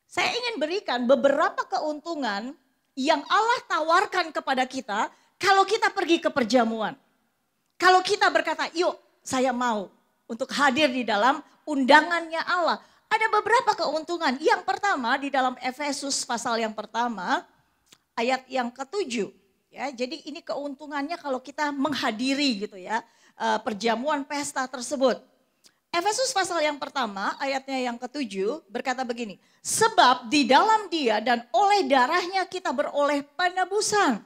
Saya ingin berikan beberapa keuntungan yang Allah tawarkan kepada kita kalau kita pergi ke perjamuan. Kalau kita berkata, yuk saya mau untuk hadir di dalam undangannya Allah. Ada beberapa keuntungan. Yang pertama di dalam Efesus pasal yang pertama ayat yang ke-7. Ya, jadi ini keuntungannya kalau kita menghadiri gitu ya perjamuan pesta tersebut. Efesus pasal yang pertama ayatnya yang ke-7 berkata begini. Sebab di dalam Dia dan oleh darahnya kita beroleh penebusan.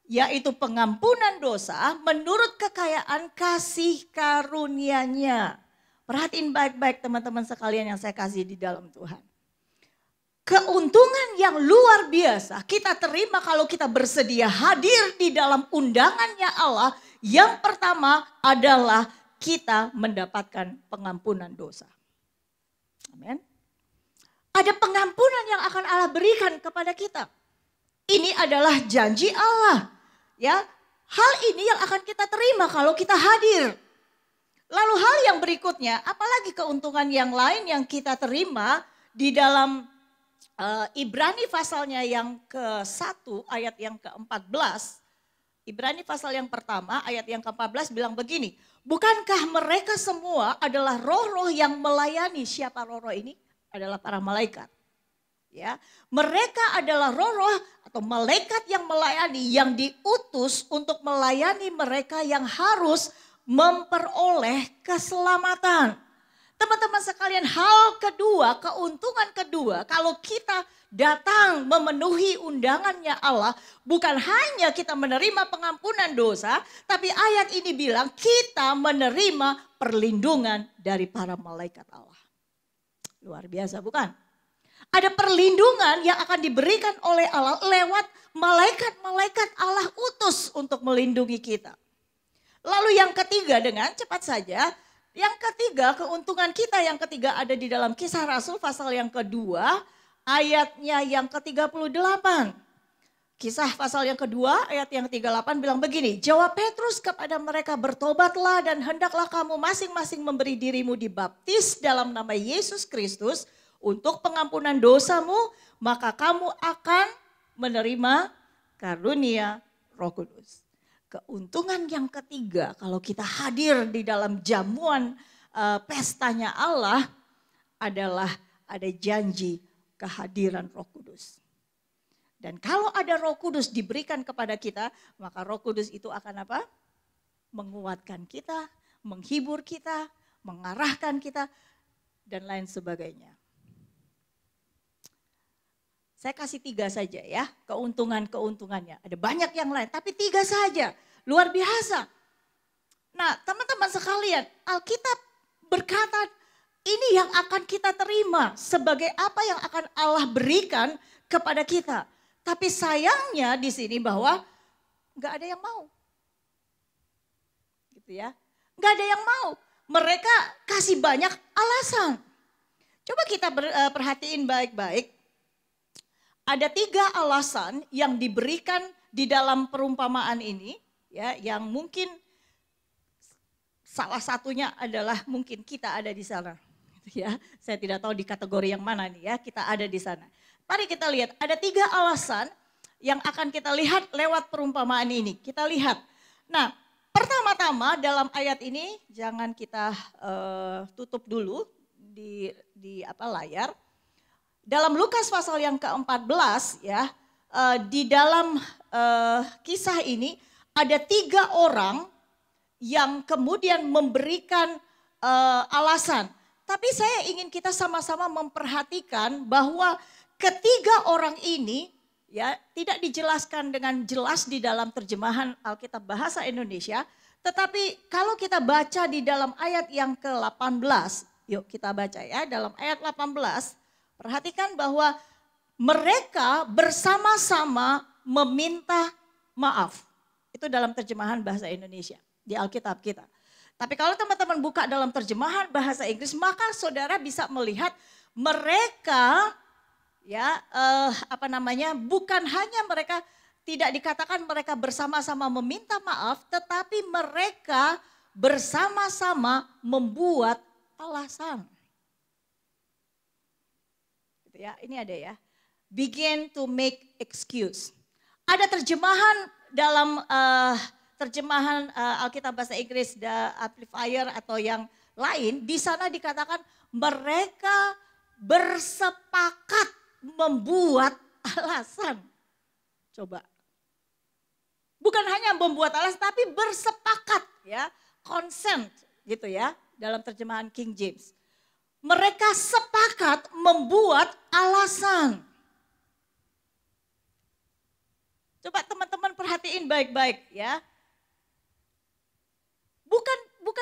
Yaitu pengampunan dosa menurut kekayaan kasih karunia-Nya. Perhatiin baik-baik teman-teman sekalian yang saya kasih di dalam Tuhan. Keuntungan yang luar biasa kita terima kalau kita bersedia hadir di dalam undangannya Allah. Yang pertama adalah kita mendapatkan pengampunan dosa. Amin. Ada pengampunan yang akan Allah berikan kepada kita. Ini adalah janji Allah. Ya, hal ini yang akan kita terima kalau kita hadir. Lalu hal yang berikutnya, apalagi keuntungan yang lain yang kita terima di dalam Ibrani pasalnya yang ke-1 ayat yang ke-14. Ibrani pasal yang pertama ayat yang ke-14 bilang begini. Bukankah mereka semua adalah roh-roh yang melayani? Siapa roh-roh ini? Adalah para malaikat. Ya, mereka adalah roh-roh atau malaikat yang melayani, yang diutus untuk melayani mereka yang harus memperoleh keselamatan. Teman-teman sekalian, hal kedua, keuntungan kedua, kalau kita datang memenuhi undangannya Allah, bukan hanya kita menerima pengampunan dosa, tapi ayat ini bilang kita menerima perlindungan dari para malaikat Allah. Luar biasa bukan? Ada perlindungan yang akan diberikan oleh Allah lewat malaikat-malaikat Allah utus untuk melindungi kita. Lalu yang ketiga dengan cepat saja, yang ketiga keuntungan kita yang ketiga ada di dalam Kisah Rasul pasal yang kedua ayatnya yang ke-38. Kisah pasal yang kedua ayat yang 38 bilang begini. Jawab Petrus kepada mereka, bertobatlah dan hendaklah kamu masing-masing memberi dirimu dibaptis dalam nama Yesus Kristus untuk pengampunan dosamu, maka kamu akan menerima karunia Roh Kudus. Keuntungan yang ketiga kalau kita hadir di dalam jamuan pestanya Allah adalah ada janji kehadiran Roh Kudus. Dan kalau ada Roh Kudus diberikan kepada kita, maka Roh Kudus itu akan apa? Menguatkan kita, menghibur kita, mengarahkan kita, dan lain sebagainya. Saya kasih 3 saja ya, keuntungan-keuntungannya. Ada banyak yang lain, tapi 3 saja. Luar biasa. Nah teman-teman sekalian, Alkitab berkata ini yang akan kita terima sebagai apa yang akan Allah berikan kepada kita. Tapi sayangnya di sini bahwa nggak ada yang mau. Gitu ya. Nggak ada yang mau. Mereka kasih banyak alasan. Coba kita perhatiin baik-baik. Ada 3 alasan yang diberikan di dalam perumpamaan ini, ya, yang mungkin salah satunya adalah mungkin kita ada di sana, ya. Saya tidak tahu di kategori yang mana nih, ya. Kita ada di sana. Mari kita lihat, ada 3 alasan yang akan kita lihat lewat perumpamaan ini. Kita lihat. Nah, pertama-tama dalam ayat ini jangan kita tutup dulu di layar. Dalam Lukas pasal yang ke-14 ya, di dalam kisah ini ada 3 orang yang kemudian memberikan alasan. Tapi saya ingin kita sama-sama memperhatikan bahwa ketiga orang ini ya tidak dijelaskan dengan jelas di dalam terjemahan Alkitab Bahasa Indonesia. Tetapi kalau kita baca di dalam ayat yang ke-18, yuk kita baca ya, dalam ayat 18. Perhatikan bahwa mereka bersama-sama meminta maaf. Itu dalam terjemahan bahasa Indonesia di Alkitab kita. Tapi kalau teman-teman buka dalam terjemahan bahasa Inggris, maka saudara bisa melihat mereka ya bukan hanya mereka tidak dikatakan mereka bersama-sama meminta maaf, tetapi mereka bersama-sama membuat alasan. Ya, ini ada ya. Begin to make excuse. Ada terjemahan dalam terjemahan Alkitab Bahasa Inggris, The Amplifier atau yang lain. Di sana dikatakan mereka bersepakat membuat alasan. Coba. Bukan hanya membuat alasan tapi bersepakat ya. Consent gitu ya dalam terjemahan King James. Mereka sepakat membuat alasan. Coba teman-teman perhatiin baik-baik ya. Bukan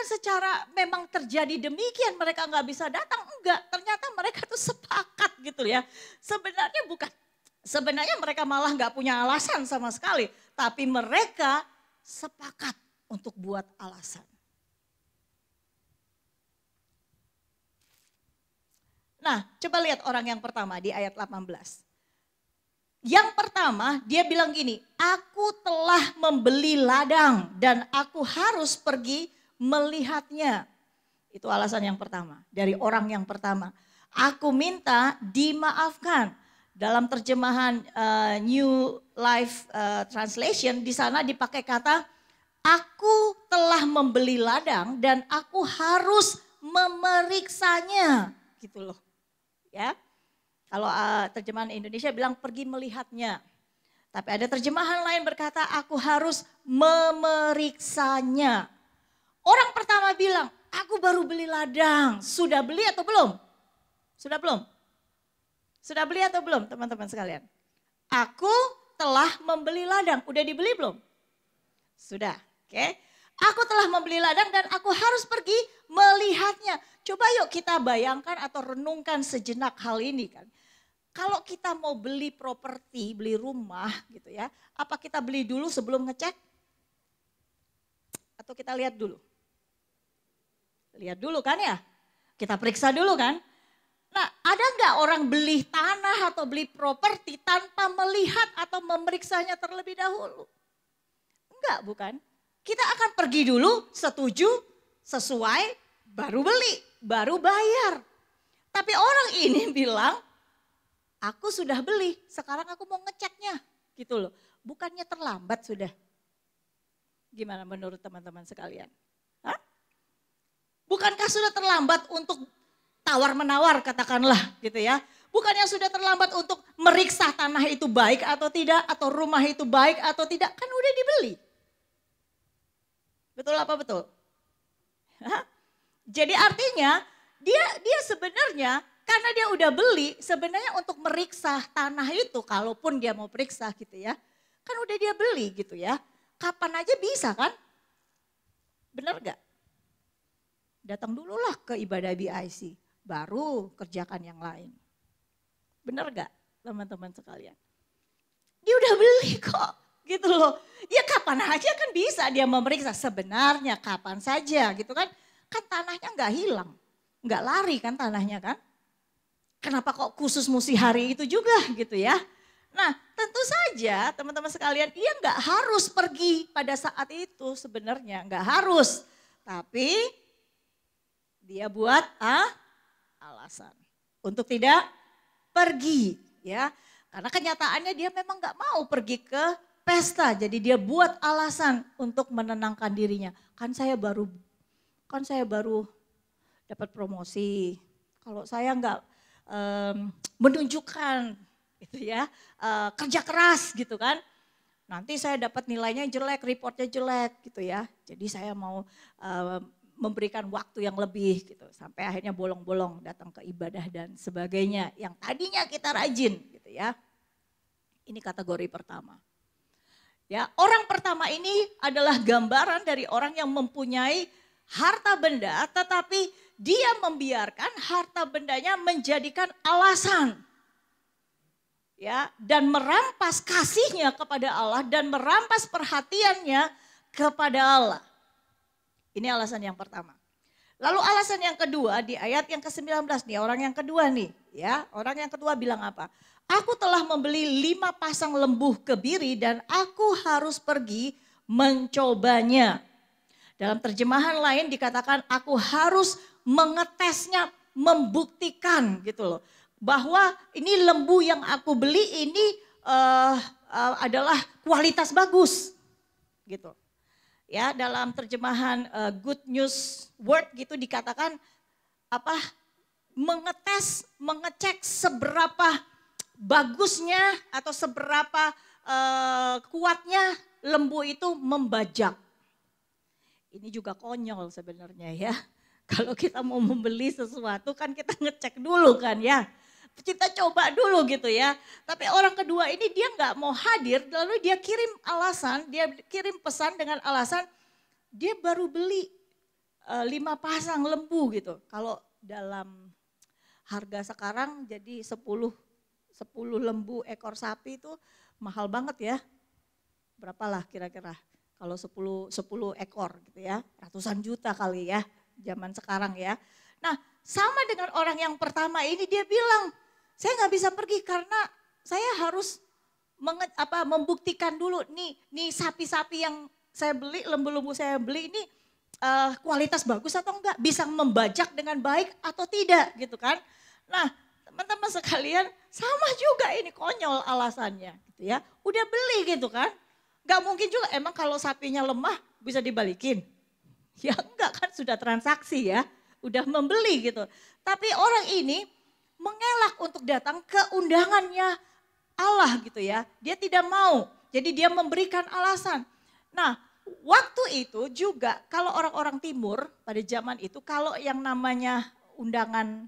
secara memang terjadi demikian mereka nggak bisa datang, enggak. Ternyata mereka tuh sepakat gitu ya. Sebenarnya mereka malah nggak punya alasan sama sekali. Tapi mereka sepakat untuk buat alasan. Nah coba lihat orang yang pertama di ayat 18. Yang pertama dia bilang gini, aku telah membeli ladang dan aku harus pergi melihatnya. Itu alasan yang pertama dari orang yang pertama. Aku minta dimaafkan. Dalam terjemahan New Life Translation di sana dipakai kata aku telah membeli ladang dan aku harus memeriksanya. Gitu loh. Ya. Kalau terjemahan Indonesia bilang pergi melihatnya. Tapi ada terjemahan lain berkata aku harus memeriksanya. Orang pertama bilang aku baru beli ladang. Sudah beli atau belum? Sudah belum? Sudah beli atau belum teman-teman sekalian? Aku telah membeli ladang. Udah dibeli belum? Sudah. Oke. Aku telah membeli ladang dan aku harus pergi melihatnya. Coba yuk kita bayangkan atau renungkan sejenak hal ini kan. Kalau kita mau beli properti, beli rumah gitu ya. Apa kita beli dulu sebelum ngecek? Atau kita lihat dulu? Lihat dulu kan ya? Kita periksa dulu kan? Nah ada nggak orang beli tanah atau beli properti tanpa melihat atau memeriksanya terlebih dahulu? Enggak bukan? Kita akan pergi dulu, setuju, sesuai, baru beli, baru bayar. Tapi orang ini bilang, aku sudah beli, sekarang aku mau ngeceknya. Gitu loh, bukannya terlambat sudah. Gimana menurut teman-teman sekalian? Hah? Bukankah sudah terlambat untuk tawar-menawar katakanlah gitu ya. Bukannya sudah terlambat untuk meriksa tanah itu baik atau tidak, atau rumah itu baik atau tidak, kan udah dibeli. Betul apa betul? Hah? Jadi artinya dia sebenarnya karena dia udah beli sebenarnya untuk meriksa tanah itu kalaupun dia mau periksa gitu ya. Kan udah dia beli gitu ya. Kapan aja bisa kan? Benar gak? Datang dululah ke ibadah BIC baru kerjakan yang lain. Benar gak teman-teman sekalian? Dia udah beli kok gitu loh. Ya kapan aja kan bisa dia memeriksa sebenarnya kapan saja gitu kan. Kan tanahnya gak hilang, gak lari kan tanahnya kan. Kenapa kok khusus mesti hari itu juga gitu ya. Nah tentu saja teman-teman sekalian dia gak harus pergi pada saat itu sebenarnya. Gak harus. Tapi dia buat alasan untuk tidak pergi ya. Karena kenyataannya dia memang gak mau pergi ke pesta. Jadi dia buat alasan untuk menenangkan dirinya. Kan saya baru dapat promosi. Kalau saya nggak menunjukkan gitu ya kerja keras gitu kan, nanti saya dapat nilainya jelek, reportnya jelek gitu ya. Jadi saya mau memberikan waktu yang lebih gitu sampai akhirnya bolong-bolong datang ke ibadah dan sebagainya. Yang tadinya kita rajin gitu ya. Ini kategori pertama. Ya, orang pertama ini adalah gambaran dari orang yang mempunyai harta benda tetapi dia membiarkan harta bendanya menjadikan alasan. Ya, dan merampas kasihnya kepada Allah dan merampas perhatiannya kepada Allah. Ini alasan yang pertama. Lalu alasan yang kedua di ayat yang ke-19 nih, orang yang kedua nih, ya. Orang yang kedua bilang apa? Aku telah membeli 5 pasang lembu kebiri dan aku harus pergi mencobanya. Dalam terjemahan lain dikatakan aku harus mengetesnya, membuktikan gitu loh. Bahwa ini lembu yang aku beli ini adalah kualitas bagus gitu. Ya, dalam terjemahan Good News Word gitu dikatakan apa? Mengecek seberapa bagusnya atau seberapa kuatnya lembu itu membajak. Ini juga konyol sebenarnya ya. Kalau kita mau membeli sesuatu kan kita ngecek dulu kan ya. Kita coba dulu gitu ya. Tapi orang kedua ini dia nggak mau hadir, lalu dia kirim alasan, dia kirim pesan dengan alasan dia baru beli 5 pasang lembu gitu. Kalau dalam harga sekarang jadi 10 lembu ekor sapi itu mahal banget ya. Berapalah kira-kira kalau 10 ekor gitu ya, ratusan juta kali ya zaman sekarang ya. Nah sama dengan orang yang pertama ini dia bilang, saya nggak bisa pergi karena saya harus membuktikan dulu nih sapi-sapi yang saya beli, lembu-lembu saya beli ini kualitas bagus atau enggak, bisa membajak dengan baik atau tidak gitu kan. Nah teman-teman sekalian sama juga ini konyol alasannya gitu ya. Udah beli gitu kan, nggak mungkin juga emang kalau sapinya lemah bisa dibalikin. Ya enggak kan sudah transaksi ya, udah membeli gitu. Tapi orang ini mengelak untuk datang ke undangannya Allah gitu ya. Dia tidak mau, jadi dia memberikan alasan. Nah waktu itu juga kalau orang-orang timur pada zaman itu kalau yang namanya undangan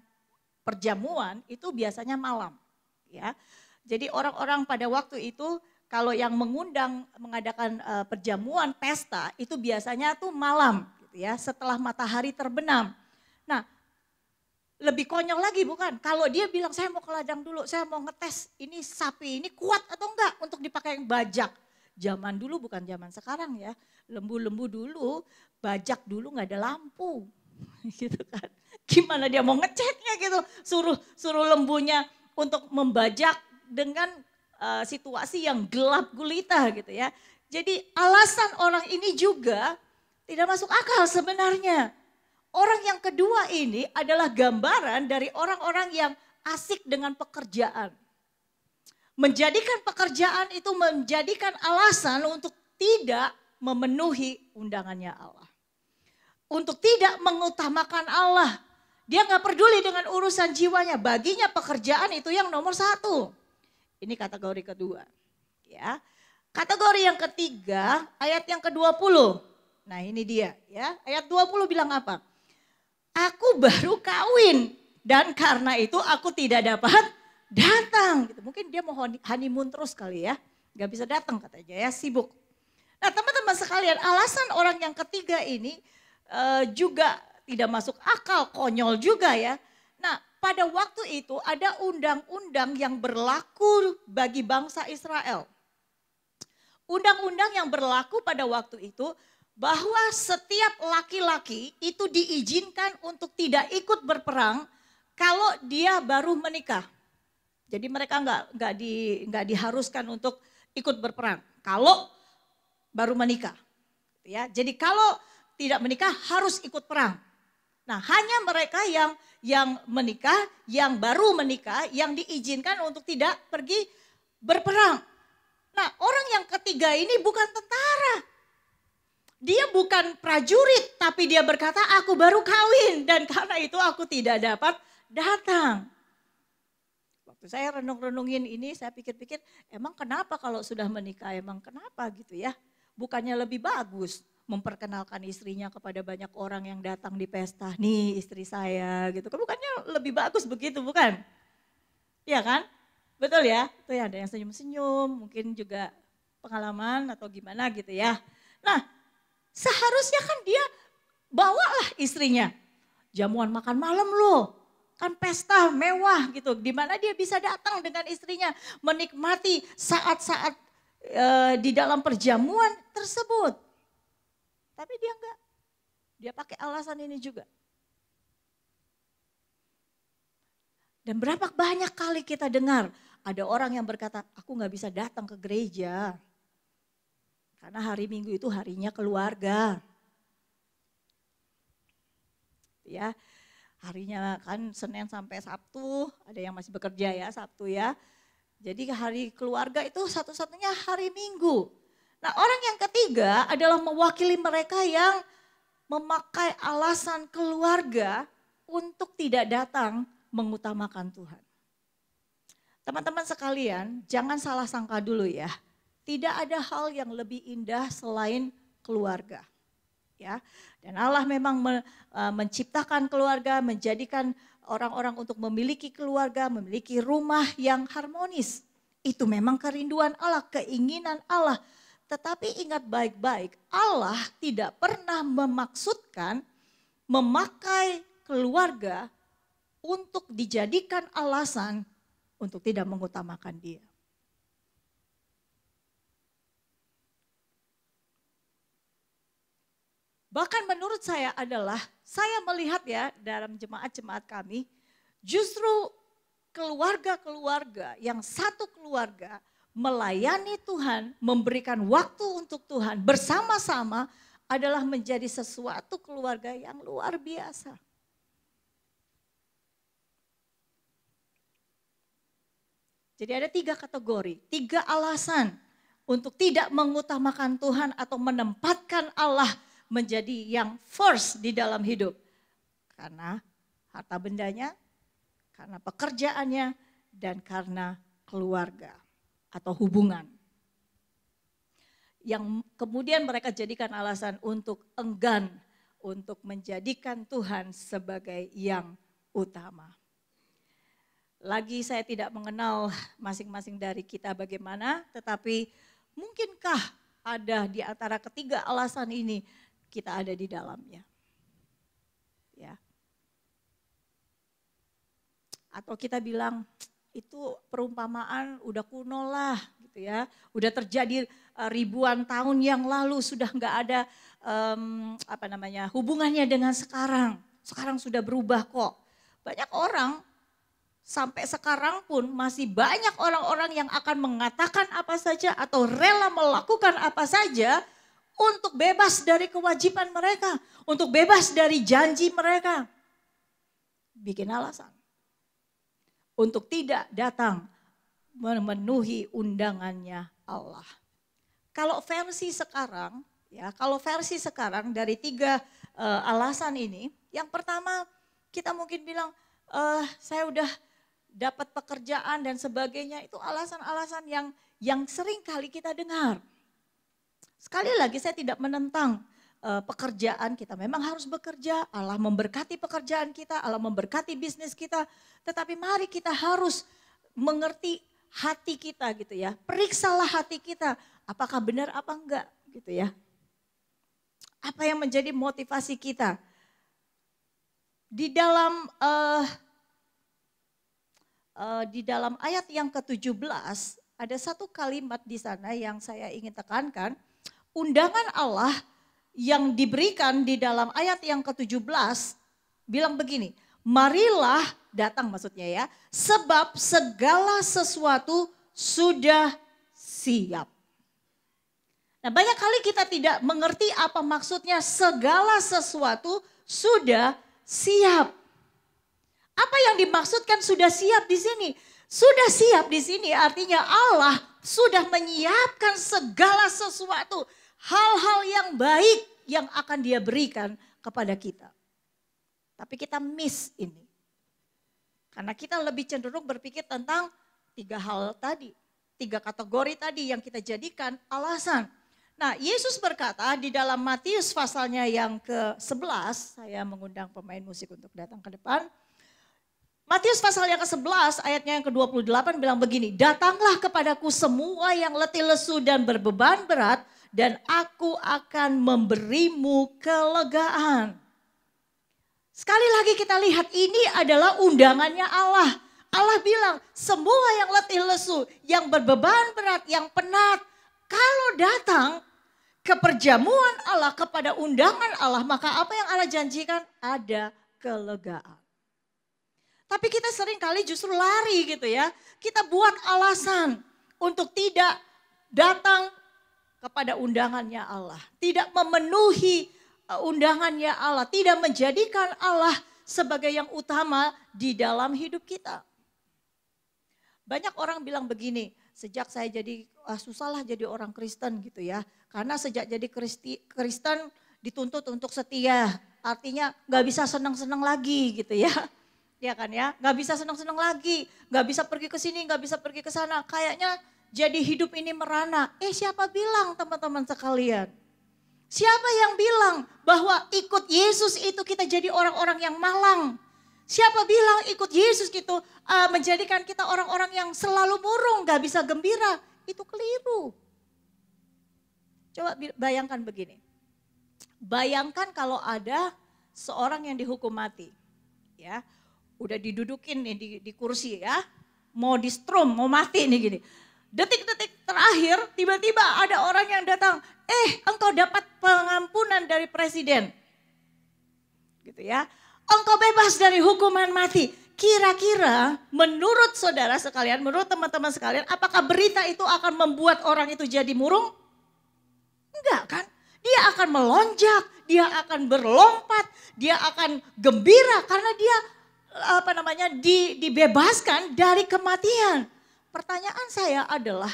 perjamuan itu biasanya malam ya. Jadi orang-orang pada waktu itu kalau yang mengadakan perjamuan pesta itu biasanya tuh malam gitu ya, setelah matahari terbenam. Nah lebih konyol lagi bukan? Kalau dia bilang saya mau ke ladang dulu, saya mau ngetes ini sapi ini kuat atau enggak untuk dipakai bajak. Zaman dulu bukan zaman sekarang ya. Lembu-lembu dulu, bajak dulu nggak ada lampu. Gitu kan. Gimana dia mau ngeceknya gitu. Suruh lembunya untuk membajak dengan situasi yang gelap gulita gitu ya. Jadi alasan orang ini juga tidak masuk akal sebenarnya. Orang yang kedua ini adalah gambaran dari orang-orang yang asik dengan pekerjaan. Menjadikan pekerjaan itu menjadikan alasan untuk tidak memenuhi undangannya Allah. Untuk tidak mengutamakan Allah. Dia gak peduli dengan urusan jiwanya. Baginya pekerjaan itu yang nomor 1. Ini kategori kedua. Ya. Kategori yang ketiga ayat yang ke-20. Nah ini dia ya. Ayat 20 bilang apa? Aku baru kawin dan karena itu aku tidak dapat datang. Gitu. Mungkin dia mau honeymoon terus kali ya. Gak bisa datang katanya ya, sibuk. Nah teman-teman sekalian, alasan orang yang ketiga ini juga tidak masuk akal, konyol juga ya. Nah pada waktu itu ada undang-undang yang berlaku bagi bangsa Israel. Undang-undang yang berlaku pada waktu itu bahwa setiap laki-laki itu diizinkan untuk tidak ikut berperang kalau dia baru menikah. Jadi mereka nggak diharuskan untuk ikut berperang kalau baru menikah. Ya, jadi kalau tidak menikah harus ikut perang. Nah, hanya mereka yang menikah, yang baru menikah, yang diizinkan untuk tidak pergi berperang. Nah, orang yang ketiga ini bukan tentara. Dia bukan prajurit, tapi dia berkata aku baru kawin dan karena itu aku tidak dapat datang. Waktu saya renung-renungin ini saya pikir-pikir emang kenapa kalau sudah menikah, emang kenapa gitu ya. Bukannya lebih bagus memperkenalkan istrinya kepada banyak orang yang datang di pesta. Nih istri saya gitu, bukannya lebih bagus begitu bukan? Iya kan? Betul ya, tuh ya ada yang senyum-senyum, mungkin juga pengalaman atau gimana gitu ya. Nah seharusnya kan dia bawalah istrinya. Jamuan makan malam loh. Kan pesta mewah gitu. Dimana dia bisa datang dengan istrinya. Menikmati saat-saat di dalam perjamuan tersebut. Tapi dia enggak. Dia pakai alasan ini juga. Dan berapa banyak kali kita dengar. Ada orang yang berkata aku gak bisa datang ke gereja. Karena hari Minggu itu harinya keluarga. Ya, harinya kan Senin sampai Sabtu, ada yang masih bekerja ya Sabtu ya. Jadi hari keluarga itu satu-satunya hari Minggu. Nah orang yang ketiga adalah mewakili mereka yang memakai alasan keluarga untuk tidak datang mengutamakan Tuhan. Teman-teman sekalian, jangan salah sangka dulu ya. Tidak ada hal yang lebih indah selain keluarga. Ya, dan Allah memang menciptakan keluarga, menjadikan orang-orang untuk memiliki keluarga, memiliki rumah yang harmonis. Itu memang kerinduan Allah, keinginan Allah. Tetapi ingat baik-baik, Allah tidak pernah memaksudkan memakai keluarga untuk dijadikan alasan untuk tidak mengutamakan dia. Bahkan menurut saya adalah, saya melihat ya dalam jemaat-jemaat kami, justru keluarga-keluarga yang satu keluarga melayani Tuhan, memberikan waktu untuk Tuhan bersama-sama adalah menjadi sesuatu keluarga yang luar biasa. Jadi ada 3 kategori, 3 alasan untuk tidak mengutamakan Tuhan atau menempatkan Allah menjadi yang first di dalam hidup. Karena harta bendanya, karena pekerjaannya, dan karena keluarga atau hubungan. Yang kemudian mereka jadikan alasan untuk enggan untuk menjadikan Tuhan sebagai yang utama. Lagi saya tidak mengenal masing-masing dari kita bagaimana, tetapi mungkinkah ada di antara ketiga alasan ini kita ada di dalamnya. Ya. Atau kita bilang itu perumpamaan udah kuno lah gitu ya. Udah terjadi ribuan tahun yang lalu, sudah nggak ada hubungannya dengan sekarang. Sekarang sudah berubah kok. Banyak orang sampai sekarang pun masih banyak orang-orang yang akan mengatakan apa saja atau rela melakukan apa saja untuk bebas dari kewajiban mereka, untuk bebas dari janji mereka. Bikin alasan untuk tidak datang memenuhi undangannya Allah. Kalau versi sekarang, dari 3 alasan ini, yang pertama kita mungkin bilang, saya udah dapat pekerjaan dan sebagainya, itu alasan-alasan yang sering kali kita dengar. Sekali lagi saya tidak menentang pekerjaan kita, memang harus bekerja, Allah memberkati pekerjaan kita, Allah memberkati bisnis kita, tetapi mari kita harus mengerti hati kita gitu ya. Periksalah hati kita, apakah benar apa enggak gitu ya. Apa yang menjadi motivasi kita. Di dalam ayat yang ke-17 ada satu kalimat di sana yang saya ingin tekankan. Undangan Allah yang diberikan di dalam ayat yang ke-17 bilang begini, marilah datang maksudnya ya, sebab segala sesuatu sudah siap. Nah, banyak kali kita tidak mengerti apa maksudnya segala sesuatu sudah siap. Apa yang dimaksudkan sudah siap di sini? Sudah siap di sini artinya Allah sudah menyiapkan segala sesuatu. Hal-hal yang baik yang akan dia berikan kepada kita. Tapi kita miss ini. Karena kita lebih cenderung berpikir tentang 3 hal tadi. 3 kategori tadi yang kita jadikan alasan. Nah, Yesus berkata di dalam Matius pasalnya yang ke-11, saya mengundang pemain musik untuk datang ke depan. Matius pasal yang ke-11 ayatnya yang ke-28 bilang begini, datanglah kepadaku semua yang letih lesu dan berbeban berat, dan aku akan memberimu kelegaan. Sekali lagi kita lihat ini adalah undangannya Allah. Allah bilang semua yang letih lesu, yang berbeban berat, yang penat. Kalau datang ke perjamuan Allah, kepada undangan Allah, maka apa yang Allah janjikan? Ada kelegaan. Tapi kita sering kali justru lari gitu ya. Kita buat alasan untuk tidak datang kepada undangannya Allah. Tidak memenuhi undangannya Allah. Tidak menjadikan Allah sebagai yang utama di dalam hidup kita. Banyak orang bilang begini, sejak saya jadi susahlah jadi orang Kristen gitu ya. Karena sejak jadi Kristen dituntut untuk setia. Artinya gak bisa senang-senang lagi gitu ya. Ya kan ya, gak bisa senang-senang lagi. Gak bisa pergi ke sini, gak bisa pergi ke sana. Kayaknya jadi hidup ini merana. Siapa bilang teman-teman sekalian? Siapa yang bilang bahwa ikut Yesus itu kita jadi orang-orang yang malang? Siapa bilang ikut Yesus gitu menjadikan kita orang-orang yang selalu murung, gak bisa gembira? Itu keliru. Coba bayangkan begini. Bayangkan kalau ada seorang yang dihukum mati. Ya, udah didudukin nih di kursi ya. Mau di strum, mau mati nih gini. Detik-detik terakhir tiba-tiba ada orang yang datang. Engkau dapat pengampunan dari presiden. Gitu ya. Engkau bebas dari hukuman mati. Kira-kira menurut saudara sekalian, menurut teman-teman sekalian, apakah berita itu akan membuat orang itu jadi murung? Enggak kan? Dia akan melonjak, dia akan berlompat, dia akan gembira karena dia dibebaskan dari kematian. Pertanyaan saya adalah,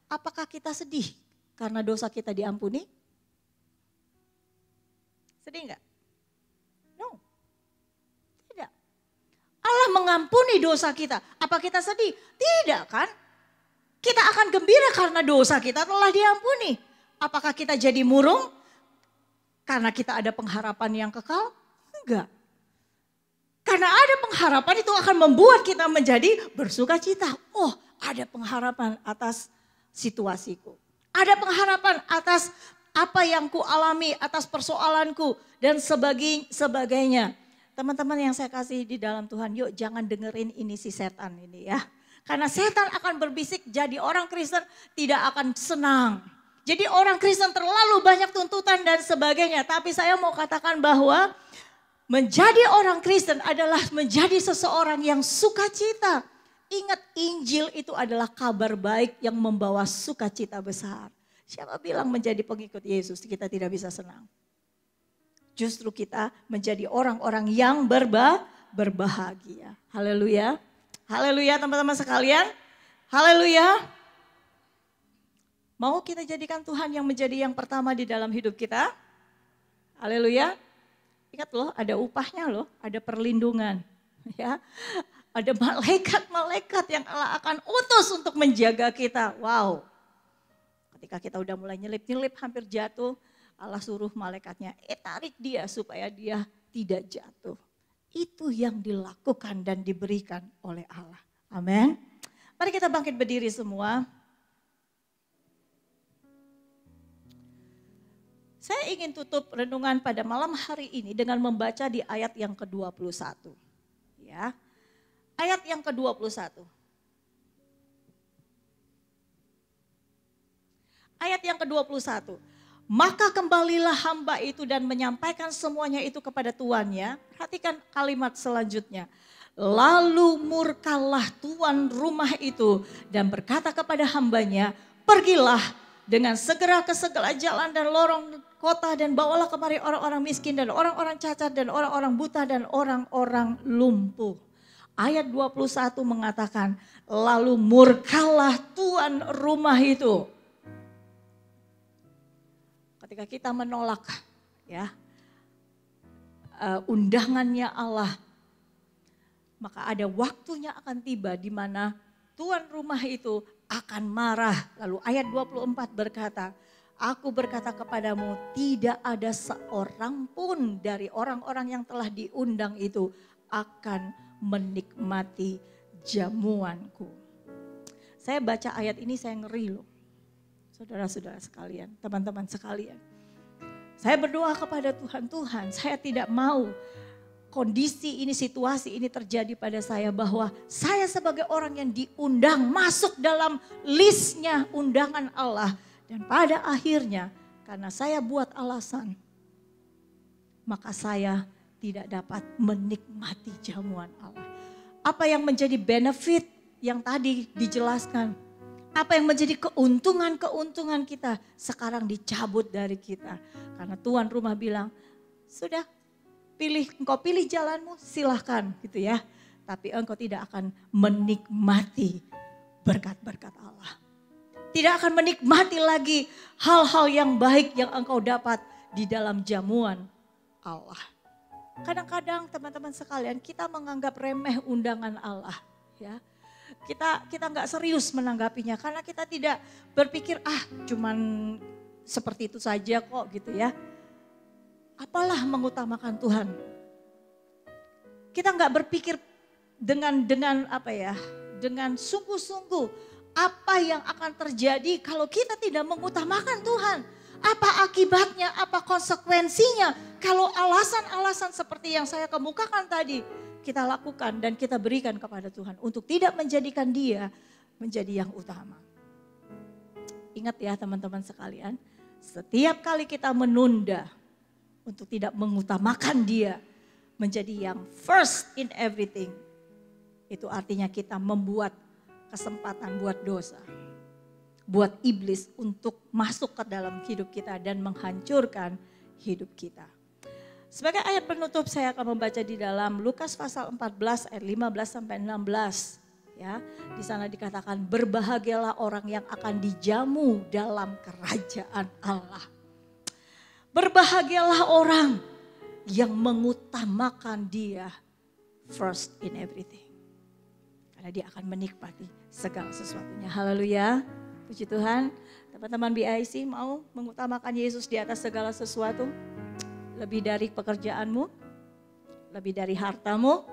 apakah kita sedih karena dosa kita diampuni? Sedih enggak? No. Tidak. Allah mengampuni dosa kita. Apa kita sedih? Tidak kan? Kita akan gembira karena dosa kita telah diampuni. Apakah kita jadi murung karena kita ada pengharapan yang kekal? Enggak. Karena ada pengharapan itu akan membuat kita menjadi bersuka cita. Oh, ada pengharapan atas situasiku. Ada pengharapan atas apa yang ku alami, atas persoalanku dan sebagainya. Teman-teman yang saya kasih di dalam Tuhan, yuk jangan dengerin ini si setan ini ya. Karena setan akan berbisik, jadi orang Kristen tidak akan senang. Jadi orang Kristen terlalu banyak tuntutan dan sebagainya. Tapi saya mau katakan bahwa menjadi orang Kristen adalah menjadi seseorang yang sukacita. Ingat, Injil itu adalah kabar baik yang membawa sukacita besar. Siapa bilang menjadi pengikut Yesus kita tidak bisa senang? Justru kita menjadi orang-orang yang berbahagia. Haleluya. Haleluya teman-teman sekalian. Haleluya. Mau kita jadikan Tuhan yang menjadi yang pertama di dalam hidup kita? Haleluya. Ingat loh, ada upahnya loh, ada perlindungan. Ya, ada malaikat-malaikat yang Allah akan utus untuk menjaga kita. Wow. Ketika kita udah mulai nyelip-nyelip hampir jatuh, Allah suruh malaikatnya, tarik dia supaya dia tidak jatuh. Itu yang dilakukan dan diberikan oleh Allah. Amin. Mari kita bangkit berdiri semua. Saya ingin tutup renungan pada malam hari ini dengan membaca di ayat yang ke-21. Ya. Ayat yang ke-21. Ayat yang ke-21. Maka kembalilah hamba itu dan menyampaikan semuanya itu kepada tuannya. Perhatikan kalimat selanjutnya. Lalu murkalah tuan rumah itu dan berkata kepada hambanya, pergilah dengan segera ke segala jalan dan lorong kota dan bawalah kemari orang-orang miskin dan orang-orang cacat dan orang-orang buta dan orang-orang lumpuh. Ayat 21 mengatakan, lalu murkalah tuan rumah itu. Ketika kita menolak ya undangannya Allah, maka ada waktunya akan tiba di mana tuan rumah itu akan marah. Lalu ayat 24 berkata, aku berkata kepadamu tidak ada seorang pun dari orang-orang yang telah diundang itu akan menikmati jamuanku. Saya baca ayat ini saya ngeri loh. Saudara-saudara sekalian, teman-teman sekalian. Saya berdoa kepada Tuhan, Tuhan saya tidak mau kondisi ini, situasi ini terjadi pada saya bahwa saya sebagai orang yang diundang masuk dalam listnya undangan Allah. Dan pada akhirnya karena saya buat alasan, maka saya tidak dapat menikmati jamuan Allah. Apa yang menjadi benefit yang tadi dijelaskan? Apa yang menjadi keuntungan-keuntungan kita sekarang dicabut dari kita. Karena tuan rumah bilang, sudah engkau pilih jalanmu silahkan gitu ya. Tapi engkau tidak akan menikmati berkat-berkat Allah. Tidak akan menikmati lagi hal-hal yang baik yang engkau dapat di dalam jamuan Allah. Kadang-kadang teman-teman sekalian kita menganggap remeh undangan Allah ya. kita nggak serius menanggapinya karena kita tidak berpikir cuman seperti itu saja kok gitu ya. Apalah mengutamakan Tuhan. Kita nggak berpikir dengan apa ya, dengan sungguh-sungguh apa yang akan terjadi kalau kita tidak mengutamakan Tuhan. Apa akibatnya, apa konsekuensinya kalau alasan-alasan seperti yang saya kemukakan tadi kita lakukan dan kita berikan kepada Tuhan untuk tidak menjadikan Dia menjadi yang utama. Ingat ya teman-teman sekalian, setiap kali kita menunda untuk tidak mengutamakan Dia menjadi yang first in everything, itu artinya kita membuat kesempatan buat dosa, buat iblis untuk masuk ke dalam hidup kita dan menghancurkan hidup kita. Sebagai ayat penutup saya akan membaca di dalam Lukas pasal 14 ayat 15 sampai 16. Ya, di sana dikatakan berbahagialah orang yang akan dijamu dalam kerajaan Allah. Berbahagialah orang yang mengutamakan Dia first in everything. Karena dia akan menikmati segala sesuatunya. Haleluya. Puji Tuhan. Teman-teman BIC mau mengutamakan Yesus di atas segala sesuatu? Lebih dari pekerjaanmu, lebih dari hartamu,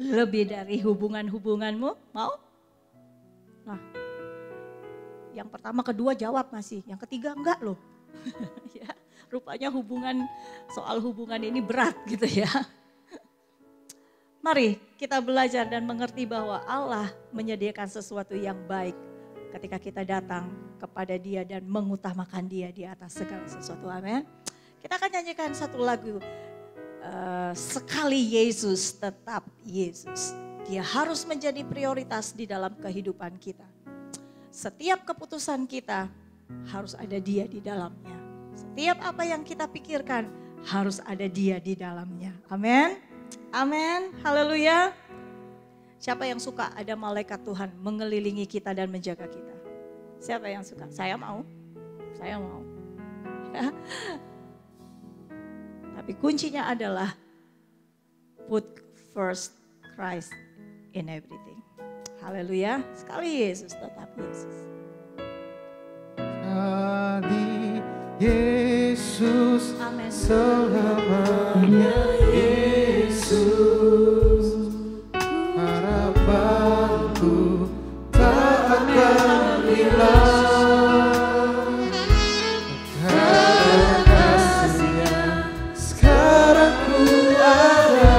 lebih dari hubungan-hubunganmu, mau? Nah, yang pertama kedua jawab masih, yang ketiga enggak loh. Ya, rupanya soal hubungan ini berat gitu ya. Mari kita belajar dan mengerti bahwa Allah menyediakan sesuatu yang baik ketika kita datang kepada Dia dan mengutamakan Dia di atas segala sesuatu. Amin. Kita akan nyanyikan satu lagu, sekali Yesus tetap Yesus. Dia harus menjadi prioritas di dalam kehidupan kita. Setiap keputusan kita harus ada Dia di dalamnya. Setiap apa yang kita pikirkan harus ada Dia di dalamnya. Amin. Amin. Haleluya. Siapa yang suka ada malaikat Tuhan mengelilingi kita dan menjaga kita? Siapa yang suka? Saya mau. Saya mau. Ya. Tapi kuncinya adalah put first Christ in everything. Haleluya. Sekali Yesus tetap Yesus. Sekali Yesus. Amin. Selamanya Yesus. Harapanku tak akan hilang. Karena kasih-Nya sekarang ku ada.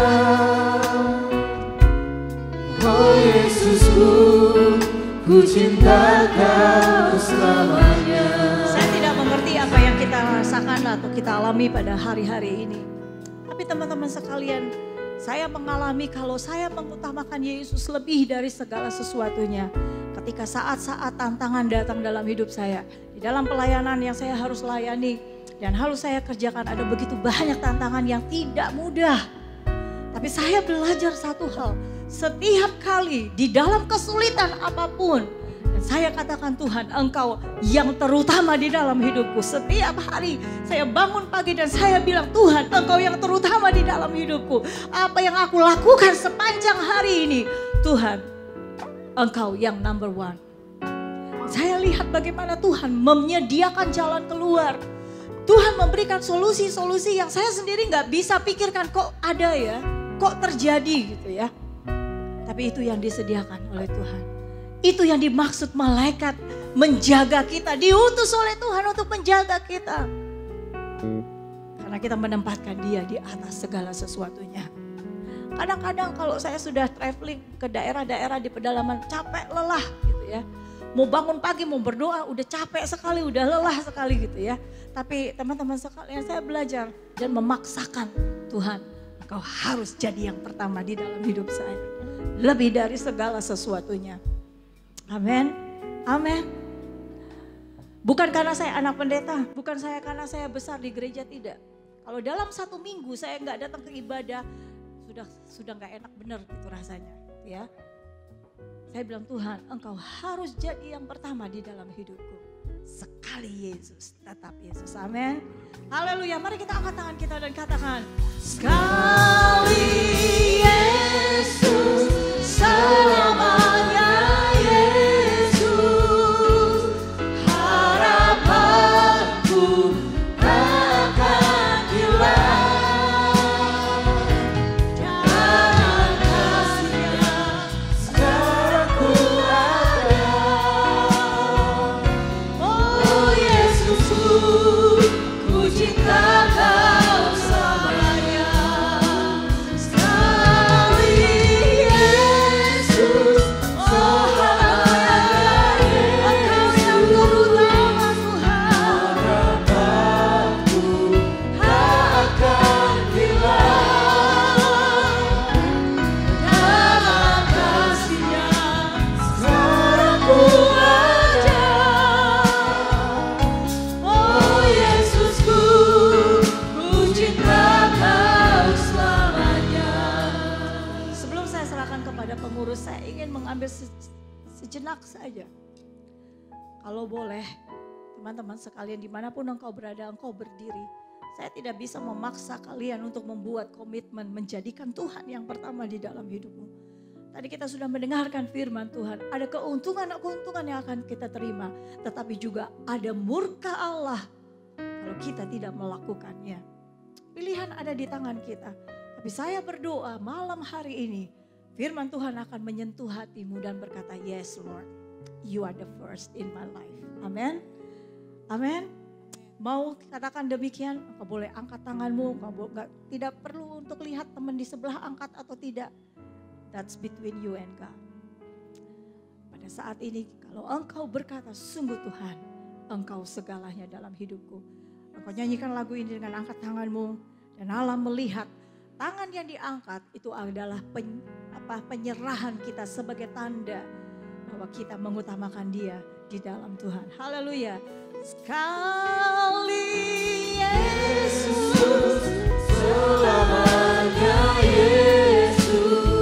Oh Yesusku, ku cinta Kau selamanya. Saya tidak mengerti apa yang kita rasakan atau kita alami pada hari-hari ini. Tapi teman-teman sekalian, saya mengalami kalau saya mengutamakan Yesus lebih dari segala sesuatunya. Ketika saat-saat tantangan datang dalam hidup saya, di dalam pelayanan yang saya harus layani dan harus saya kerjakan, ada begitu banyak tantangan yang tidak mudah. Tapi saya belajar satu hal, setiap kali di dalam kesulitan apapun, dan saya katakan Tuhan, Engkau yang terutama di dalam hidupku. Setiap hari saya bangun pagi dan saya bilang, Tuhan Engkau yang terutama di dalam hidupku. Apa yang aku lakukan sepanjang hari ini, Tuhan Engkau yang number one. Saya lihat bagaimana Tuhan menyediakan jalan keluar. Tuhan memberikan solusi-solusi yang saya sendiri gak bisa pikirkan, kok ada ya, kok terjadi gitu ya. Tapi itu yang disediakan oleh Tuhan. Itu yang dimaksud malaikat menjaga kita, diutus oleh Tuhan untuk menjaga kita. Karena kita menempatkan Dia di atas segala sesuatunya. Kadang-kadang kalau saya sudah traveling ke daerah-daerah di pedalaman, capek, lelah gitu ya. Mau bangun pagi, mau berdoa, udah capek sekali, udah lelah sekali gitu ya. Tapi teman-teman sekalian, saya belajar dan memaksakan, Tuhan Engkau harus jadi yang pertama di dalam hidup saya. Lebih dari segala sesuatunya. Amin. Amin. Bukan karena saya anak pendeta, bukan karena saya besar di gereja, tidak. Kalau dalam 1 minggu saya nggak datang ke ibadah, sudah nggak enak benar gitu rasanya, ya. Saya bilang, Tuhan, Engkau harus jadi yang pertama di dalam hidupku. Sekali Yesus, tetap Yesus. Amin. Haleluya. Mari kita angkat tangan kita dan katakan, sekali Yesus selamanya. pengurus, saya ingin mengambil sejenak saja. Kalau boleh, teman-teman sekalian dimanapun engkau berada, engkau berdiri. Saya tidak bisa memaksa kalian untuk membuat komitmen menjadikan Tuhan yang pertama di dalam hidupmu. Tadi kita sudah mendengarkan firman Tuhan. Ada keuntungan-keuntungan yang akan kita terima. Tetapi juga ada murka Allah kalau kita tidak melakukannya. Pilihan ada di tangan kita. Tapi saya berdoa malam hari ini, firman Tuhan akan menyentuh hatimu dan berkata, yes Lord, you are the first in my life. Amin. Amin. Mau katakan demikian, engkau boleh angkat tanganmu, tidak perlu untuk lihat teman di sebelah angkat atau tidak. That's between you and God. Pada saat ini kalau engkau berkata, sungguh Tuhan, engkau segalanya dalam hidupku. Engkau nyanyikan lagu ini dengan angkat tanganmu dan Allah melihat tangan yang diangkat itu adalah penyerahan kita sebagai tanda bahwa kita mengutamakan Dia di dalam Tuhan. Haleluya. Sekali Yesus, selamanya Yesus,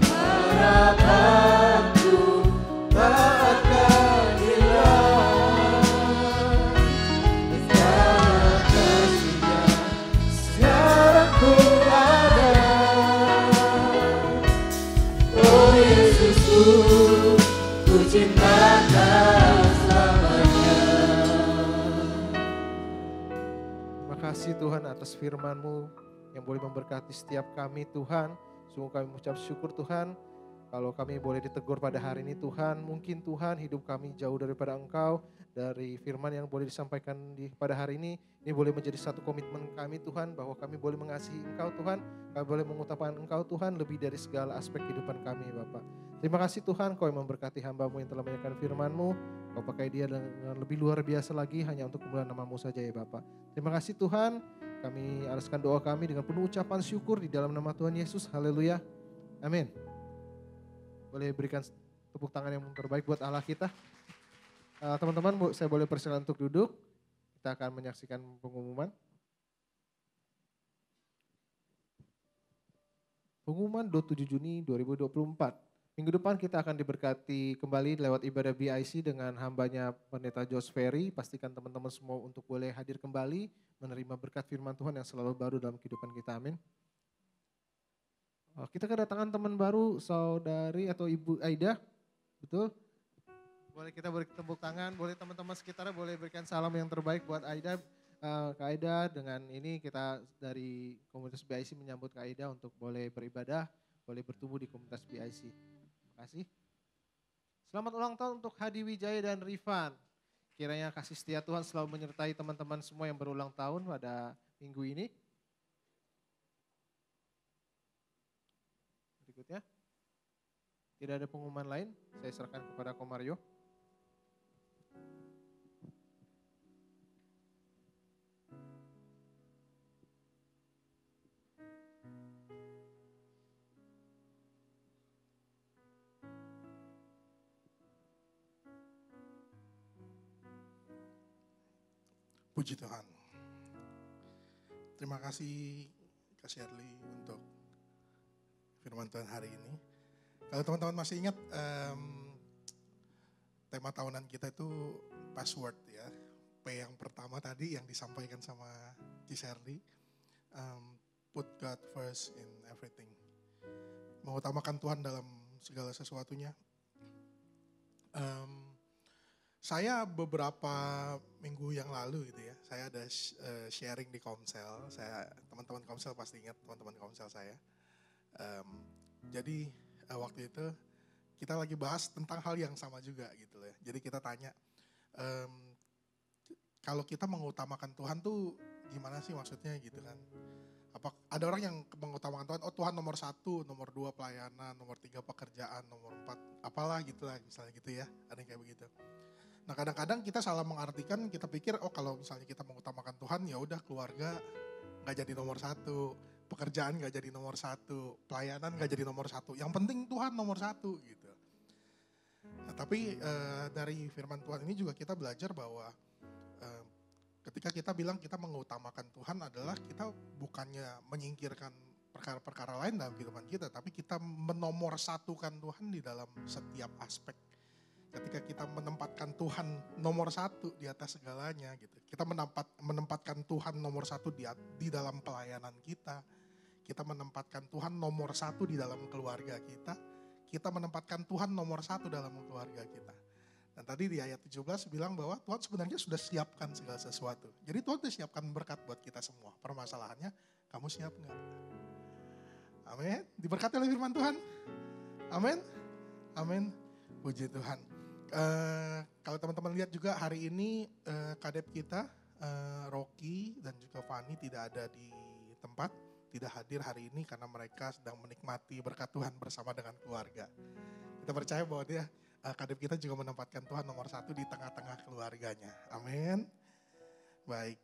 harapanku tak akan hilang. Karena kasih-Nya sekarang ku ada. Oh Yesusku, ku cinta Kau selamanya. Terima kasih Tuhan atas firman-Mu yang boleh memberkati setiap kami Tuhan. Sungguh kami mengucap syukur Tuhan. Kalau kami boleh ditegur pada hari ini Tuhan, mungkin Tuhan hidup kami jauh daripada Engkau. Dari firman yang boleh disampaikan pada hari ini boleh menjadi satu komitmen kami Tuhan, bahwa kami boleh mengasihi Engkau Tuhan, kami boleh mengutamakan Engkau Tuhan lebih dari segala aspek kehidupan kami Bapak. Terima kasih Tuhan, Kau yang memberkati hamba-Mu yang telah menyampaikan firman-Mu, Kau pakai dia dengan lebih luar biasa lagi hanya untuk kemuliaan nama-Mu saja ya Bapak. Terima kasih Tuhan, kami alaskan doa kami dengan penuh ucapan syukur di dalam nama Tuhan Yesus, haleluya, amin. Boleh berikan tepuk tangan yang terbaik buat Allah kita. Teman-teman, saya boleh persilakan untuk duduk. Kita akan menyaksikan pengumuman. Pengumuman 27 Juni 2024. Minggu depan kita akan diberkati kembali lewat ibadah BIC dengan hambanya Pendeta Josh Ferry. Pastikan teman-teman semua untuk boleh hadir kembali, menerima berkat firman Tuhan yang selalu baru dalam kehidupan kita, amin. Kita kedatangan teman baru, saudari atau Ibu Aida, betul? Boleh kita beri tepuk tangan, boleh teman-teman sekitarnya boleh berikan salam yang terbaik buat Aida. Kak Aida, dengan ini kita dari komunitas BIC menyambut Kak Aida untuk boleh beribadah, boleh bertumbuh di komunitas BIC. Terima kasih. Selamat ulang tahun untuk Hadi Wijaya dan Rifan. Kiranya kasih setia Tuhan selalu menyertai teman-teman semua yang berulang tahun pada minggu ini. Berikutnya, tidak ada pengumuman lain, saya serahkan kepada Komario. Puji Tuhan. Terima kasih Kak Shirley untuk firman Tuhan hari ini. Kalau teman-teman masih ingat tema tahunan kita itu password ya. P yang pertama tadi yang disampaikan sama Ci Shirley. Put God first in everything. Mengutamakan Tuhan dalam segala sesuatunya. Saya beberapa minggu yang lalu gitu ya, saya ada sharing di Komsel. Teman-teman Komsel pasti ingat teman-teman Komsel saya. Jadi waktu itu kita lagi bahas tentang hal yang sama juga gitu ya. Jadi kita tanya, kalau kita mengutamakan Tuhan tuh gimana sih maksudnya gitu kan. Ada orang yang mengutamakan Tuhan, oh Tuhan nomor 1, nomor 2 pelayanan, nomor 3 pekerjaan, nomor 4 apalah gitu lah misalnya gitu ya, ada yang kayak begitu. Nah kadang-kadang kita salah mengartikan, kita pikir oh kalau misalnya kita mengutamakan Tuhan ya udah keluarga gak jadi nomor 1, pekerjaan gak jadi nomor 1, pelayanan gak jadi nomor 1, yang penting Tuhan nomor 1 gitu. Nah tapi dari firman Tuhan ini juga kita belajar bahwa ketika kita bilang kita mengutamakan Tuhan adalah kita bukannya menyingkirkan perkara-perkara lain dalam kehidupan kita, tapi kita menomorsatukan Tuhan di dalam setiap aspek. Ketika kita menempatkan Tuhan nomor satu di atas segalanya gitu. Kita menempatkan Tuhan nomor satu di dalam pelayanan kita. Kita menempatkan Tuhan nomor satu di dalam keluarga kita. Kita menempatkan Tuhan nomor satu dalam keluarga kita. Dan tadi di ayat 17 bilang bahwa Tuhan sebenarnya sudah siapkan segala sesuatu. Jadi Tuhan sudah siapkan berkat buat kita semua. Permasalahannya, kamu siap nggak? Amin. Diberkati oleh firman Tuhan. Amin. Amin. Puji Tuhan. Kalau teman-teman lihat juga hari ini kadep kita Rocky dan juga Fani tidak ada di tempat, tidak hadir hari ini karena mereka sedang menikmati berkat Tuhan bersama dengan keluarga. Kita percaya bahwa dia kadep kita juga menempatkan Tuhan nomor satu di tengah-tengah keluarganya. Amin. Baik.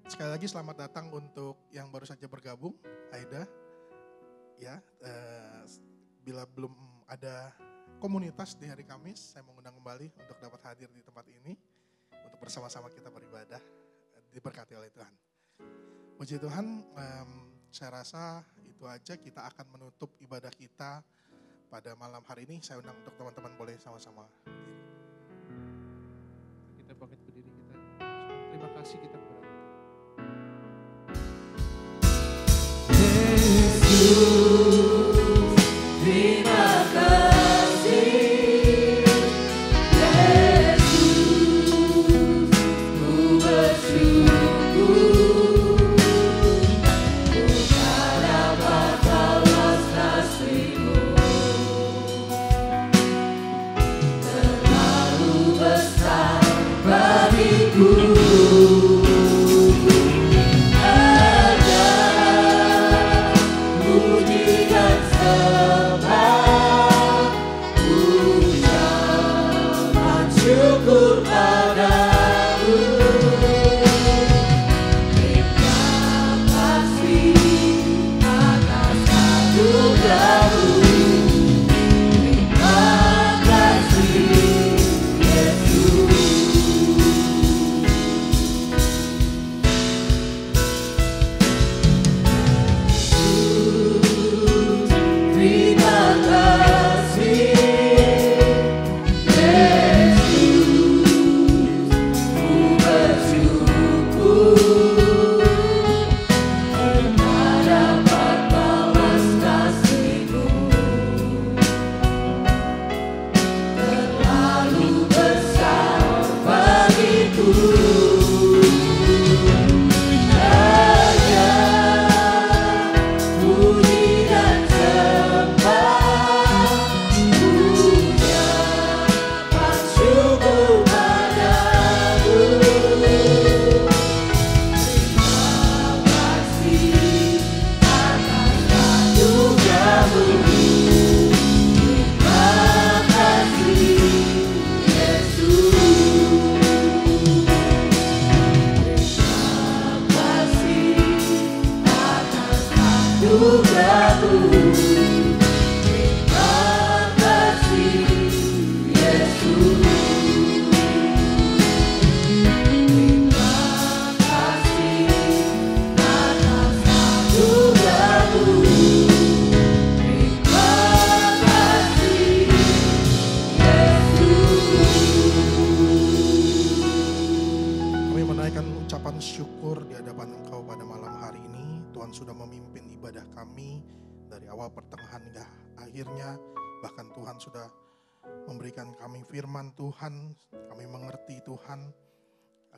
Sekali lagi selamat datang untuk yang baru saja bergabung, Aida. Ya, bila belum ada komunitas di hari Kamis, saya mengundang kembali untuk dapat hadir di tempat ini untuk bersama-sama kita beribadah, diberkati oleh Tuhan. Puji Tuhan, saya rasa itu aja, kita akan menutup ibadah kita pada malam hari ini. Saya undang untuk teman-teman boleh sama-sama berdiri. Kita bangkit berdiri kita. Terima kasih kita kepada Yesus, terima kasih. Yesus, ku bersyukur karena balas kasih-Mu terlalu besar bagiku. Syukur padamu, terima kasih atas anugerah-Mu, terima kasih Yesus. Terima kasih syukur di hadapan Engkau pada malam hari ini. Tuhan sudah memimpin ibadah kami dari awal pertengahan hingga akhirnya. Bahkan Tuhan sudah memberikan kami firman Tuhan, kami mengerti Tuhan,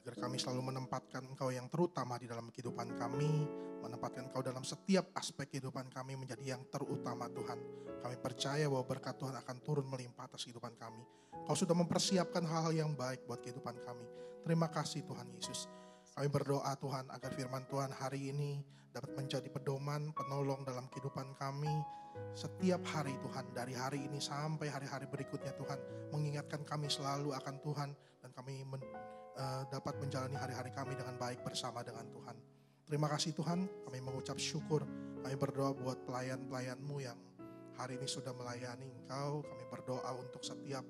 agar kami selalu menempatkan Engkau yang terutama di dalam kehidupan kami, menempatkan Engkau dalam setiap aspek kehidupan kami menjadi yang terutama Tuhan. Kami percaya bahwa berkat Tuhan akan turun melimpah atas kehidupan kami. Kau sudah mempersiapkan hal-hal yang baik buat kehidupan kami. Terima kasih Tuhan Yesus. Kami berdoa Tuhan agar firman Tuhan hari ini dapat menjadi pedoman, penolong dalam kehidupan kami. Setiap hari Tuhan, dari hari ini sampai hari-hari berikutnya Tuhan, mengingatkan kami selalu akan Tuhan. Dan kami dapat menjalani hari-hari kami dengan baik bersama dengan Tuhan. Terima kasih Tuhan, kami mengucap syukur. Kami berdoa buat pelayan-pelayan-Mu yang hari ini sudah melayani Engkau. Kami berdoa untuk setiap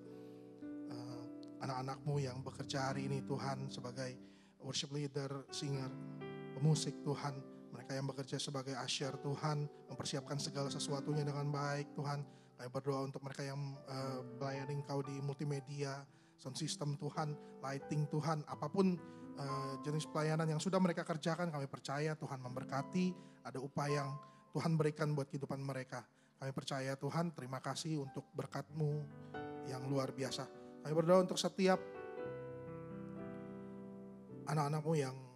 anak-anak-Mu yang bekerja hari ini Tuhan sebagai worship leader, singer, pemusik Tuhan. Mereka mereka yang bekerja sebagai usher Tuhan, mempersiapkan segala sesuatunya dengan baik Tuhan. Kami berdoa untuk mereka yang melayani Engkau di multimedia, sound system Tuhan, lighting Tuhan, apapun jenis pelayanan yang sudah mereka kerjakan, kami percaya Tuhan memberkati, ada upah yang Tuhan berikan buat kehidupan mereka. Kami percaya Tuhan, terima kasih untuk berkat-Mu yang luar biasa. Kami berdoa untuk setiap anak-anak-Mu yang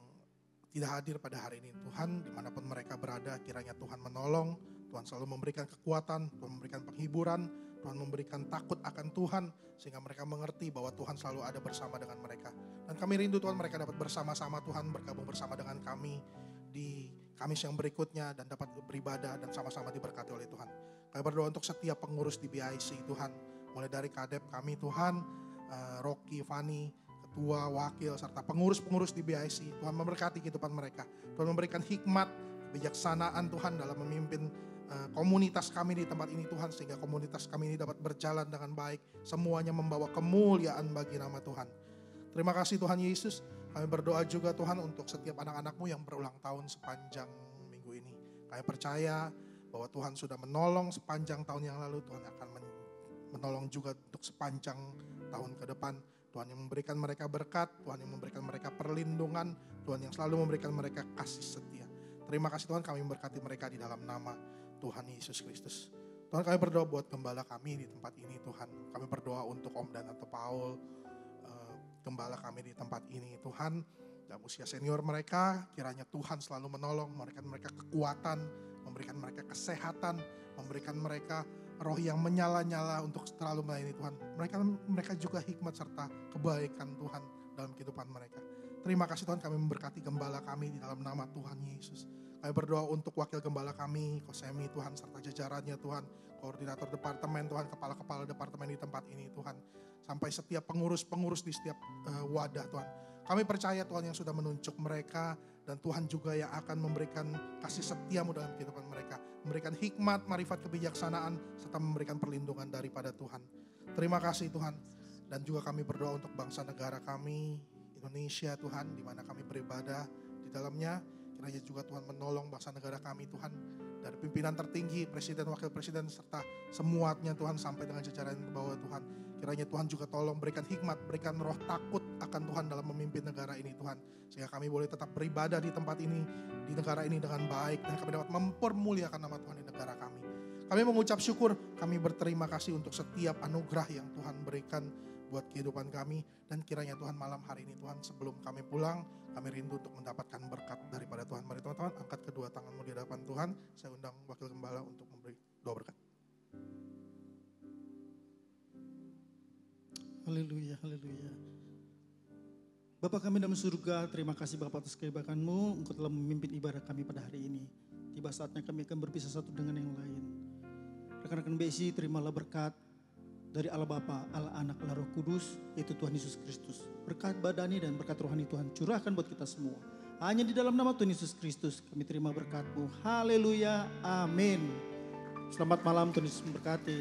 tidak hadir pada hari ini Tuhan, dimanapun mereka berada, kiranya Tuhan menolong, Tuhan selalu memberikan kekuatan, Tuhan memberikan penghiburan, Tuhan memberikan takut akan Tuhan, sehingga mereka mengerti bahwa Tuhan selalu ada bersama dengan mereka. Dan kami rindu Tuhan mereka dapat bersama-sama Tuhan, bergabung bersama dengan kami di Kamis yang berikutnya, dan dapat beribadah dan sama-sama diberkati oleh Tuhan. Kami berdoa untuk setiap pengurus di BIC Tuhan, mulai dari kadep kami Tuhan, Rocky, Fani, ketua, wakil, serta pengurus-pengurus di BIC. Tuhan memberkati kehidupan mereka. Tuhan memberikan hikmat, kebijaksanaan Tuhan dalam memimpin komunitas kami di tempat ini Tuhan, sehingga komunitas kami ini dapat berjalan dengan baik. Semuanya membawa kemuliaan bagi nama Tuhan. Terima kasih Tuhan Yesus. Kami berdoa juga Tuhan untuk setiap anak-anak-Mu yang berulang tahun sepanjang minggu ini. Kami percaya bahwa Tuhan sudah menolong sepanjang tahun yang lalu, Tuhan akan menolong juga untuk sepanjang tahun ke depan. Tuhan yang memberikan mereka berkat, Tuhan yang memberikan mereka perlindungan, Tuhan yang selalu memberikan mereka kasih setia. Terima kasih Tuhan, kami memberkati mereka di dalam nama Tuhan Yesus Kristus. Tuhan, kami berdoa buat gembala kami di tempat ini Tuhan. Kami berdoa untuk Om Dan atau Paul, gembala kami di tempat ini Tuhan. Dalam usia senior mereka, kiranya Tuhan selalu menolong, memberikan mereka kekuatan, memberikan mereka kesehatan, memberikan mereka roh yang menyala-nyala untuk selalu melayani Tuhan. Mereka juga hikmat serta kebaikan Tuhan dalam kehidupan mereka. Terima kasih Tuhan, kami memberkati gembala kami di dalam nama Tuhan Yesus. Kami berdoa untuk wakil gembala kami, Kosemi Tuhan, serta jajarannya Tuhan, koordinator departemen Tuhan, kepala-kepala departemen di tempat ini Tuhan, sampai setiap pengurus-pengurus di setiap wadah Tuhan. Kami percaya Tuhan yang sudah menunjuk mereka, dan Tuhan juga yang akan memberikan kasih setia-Mu dalam kehidupan mereka, memberikan hikmat, marifat, kebijaksanaan, serta memberikan perlindungan daripada Tuhan. Terima kasih Tuhan. Dan juga kami berdoa untuk bangsa negara kami, Indonesia Tuhan, di mana kami beribadah di dalamnya. Kiranya juga Tuhan menolong bangsa negara kami Tuhan, dari pimpinan tertinggi, presiden, wakil presiden, serta semuanya Tuhan, sampai dengan jajaran ke bawah Tuhan. Kiranya Tuhan juga tolong berikan hikmat, berikan roh takut akan Tuhan dalam memimpin negara ini Tuhan. Sehingga kami boleh tetap beribadah di tempat ini, di negara ini dengan baik, dan kami dapat mempermuliakan nama Tuhan di negara kami. Kami mengucap syukur, kami berterima kasih untuk setiap anugerah yang Tuhan berikan buat kehidupan kami. Dan kiranya Tuhan malam hari ini Tuhan, sebelum kami pulang, kami rindu untuk mendapatkan berkat daripada Tuhan. Mari teman-teman angkat kedua tanganmu di hadapan Tuhan. Saya undang wakil gembala untuk memberi doa berkat. Haleluya, haleluya. Bapa kami dalam surga, terima kasih Bapa atas kebaikan-Mu, Engkau telah memimpin ibadah kami pada hari ini. Tiba saatnya kami akan berpisah satu dengan yang lain. Rekan-rekan BSI, terimalah berkat dari Allah Bapa, Allah Anak, Allah Roh Kudus, yaitu Tuhan Yesus Kristus. Berkat badani dan berkat rohani Tuhan curahkan buat kita semua. Hanya di dalam nama Tuhan Yesus Kristus kami terima berkat-Mu. Haleluya, amin. Selamat malam, Tuhan Yesus memberkati.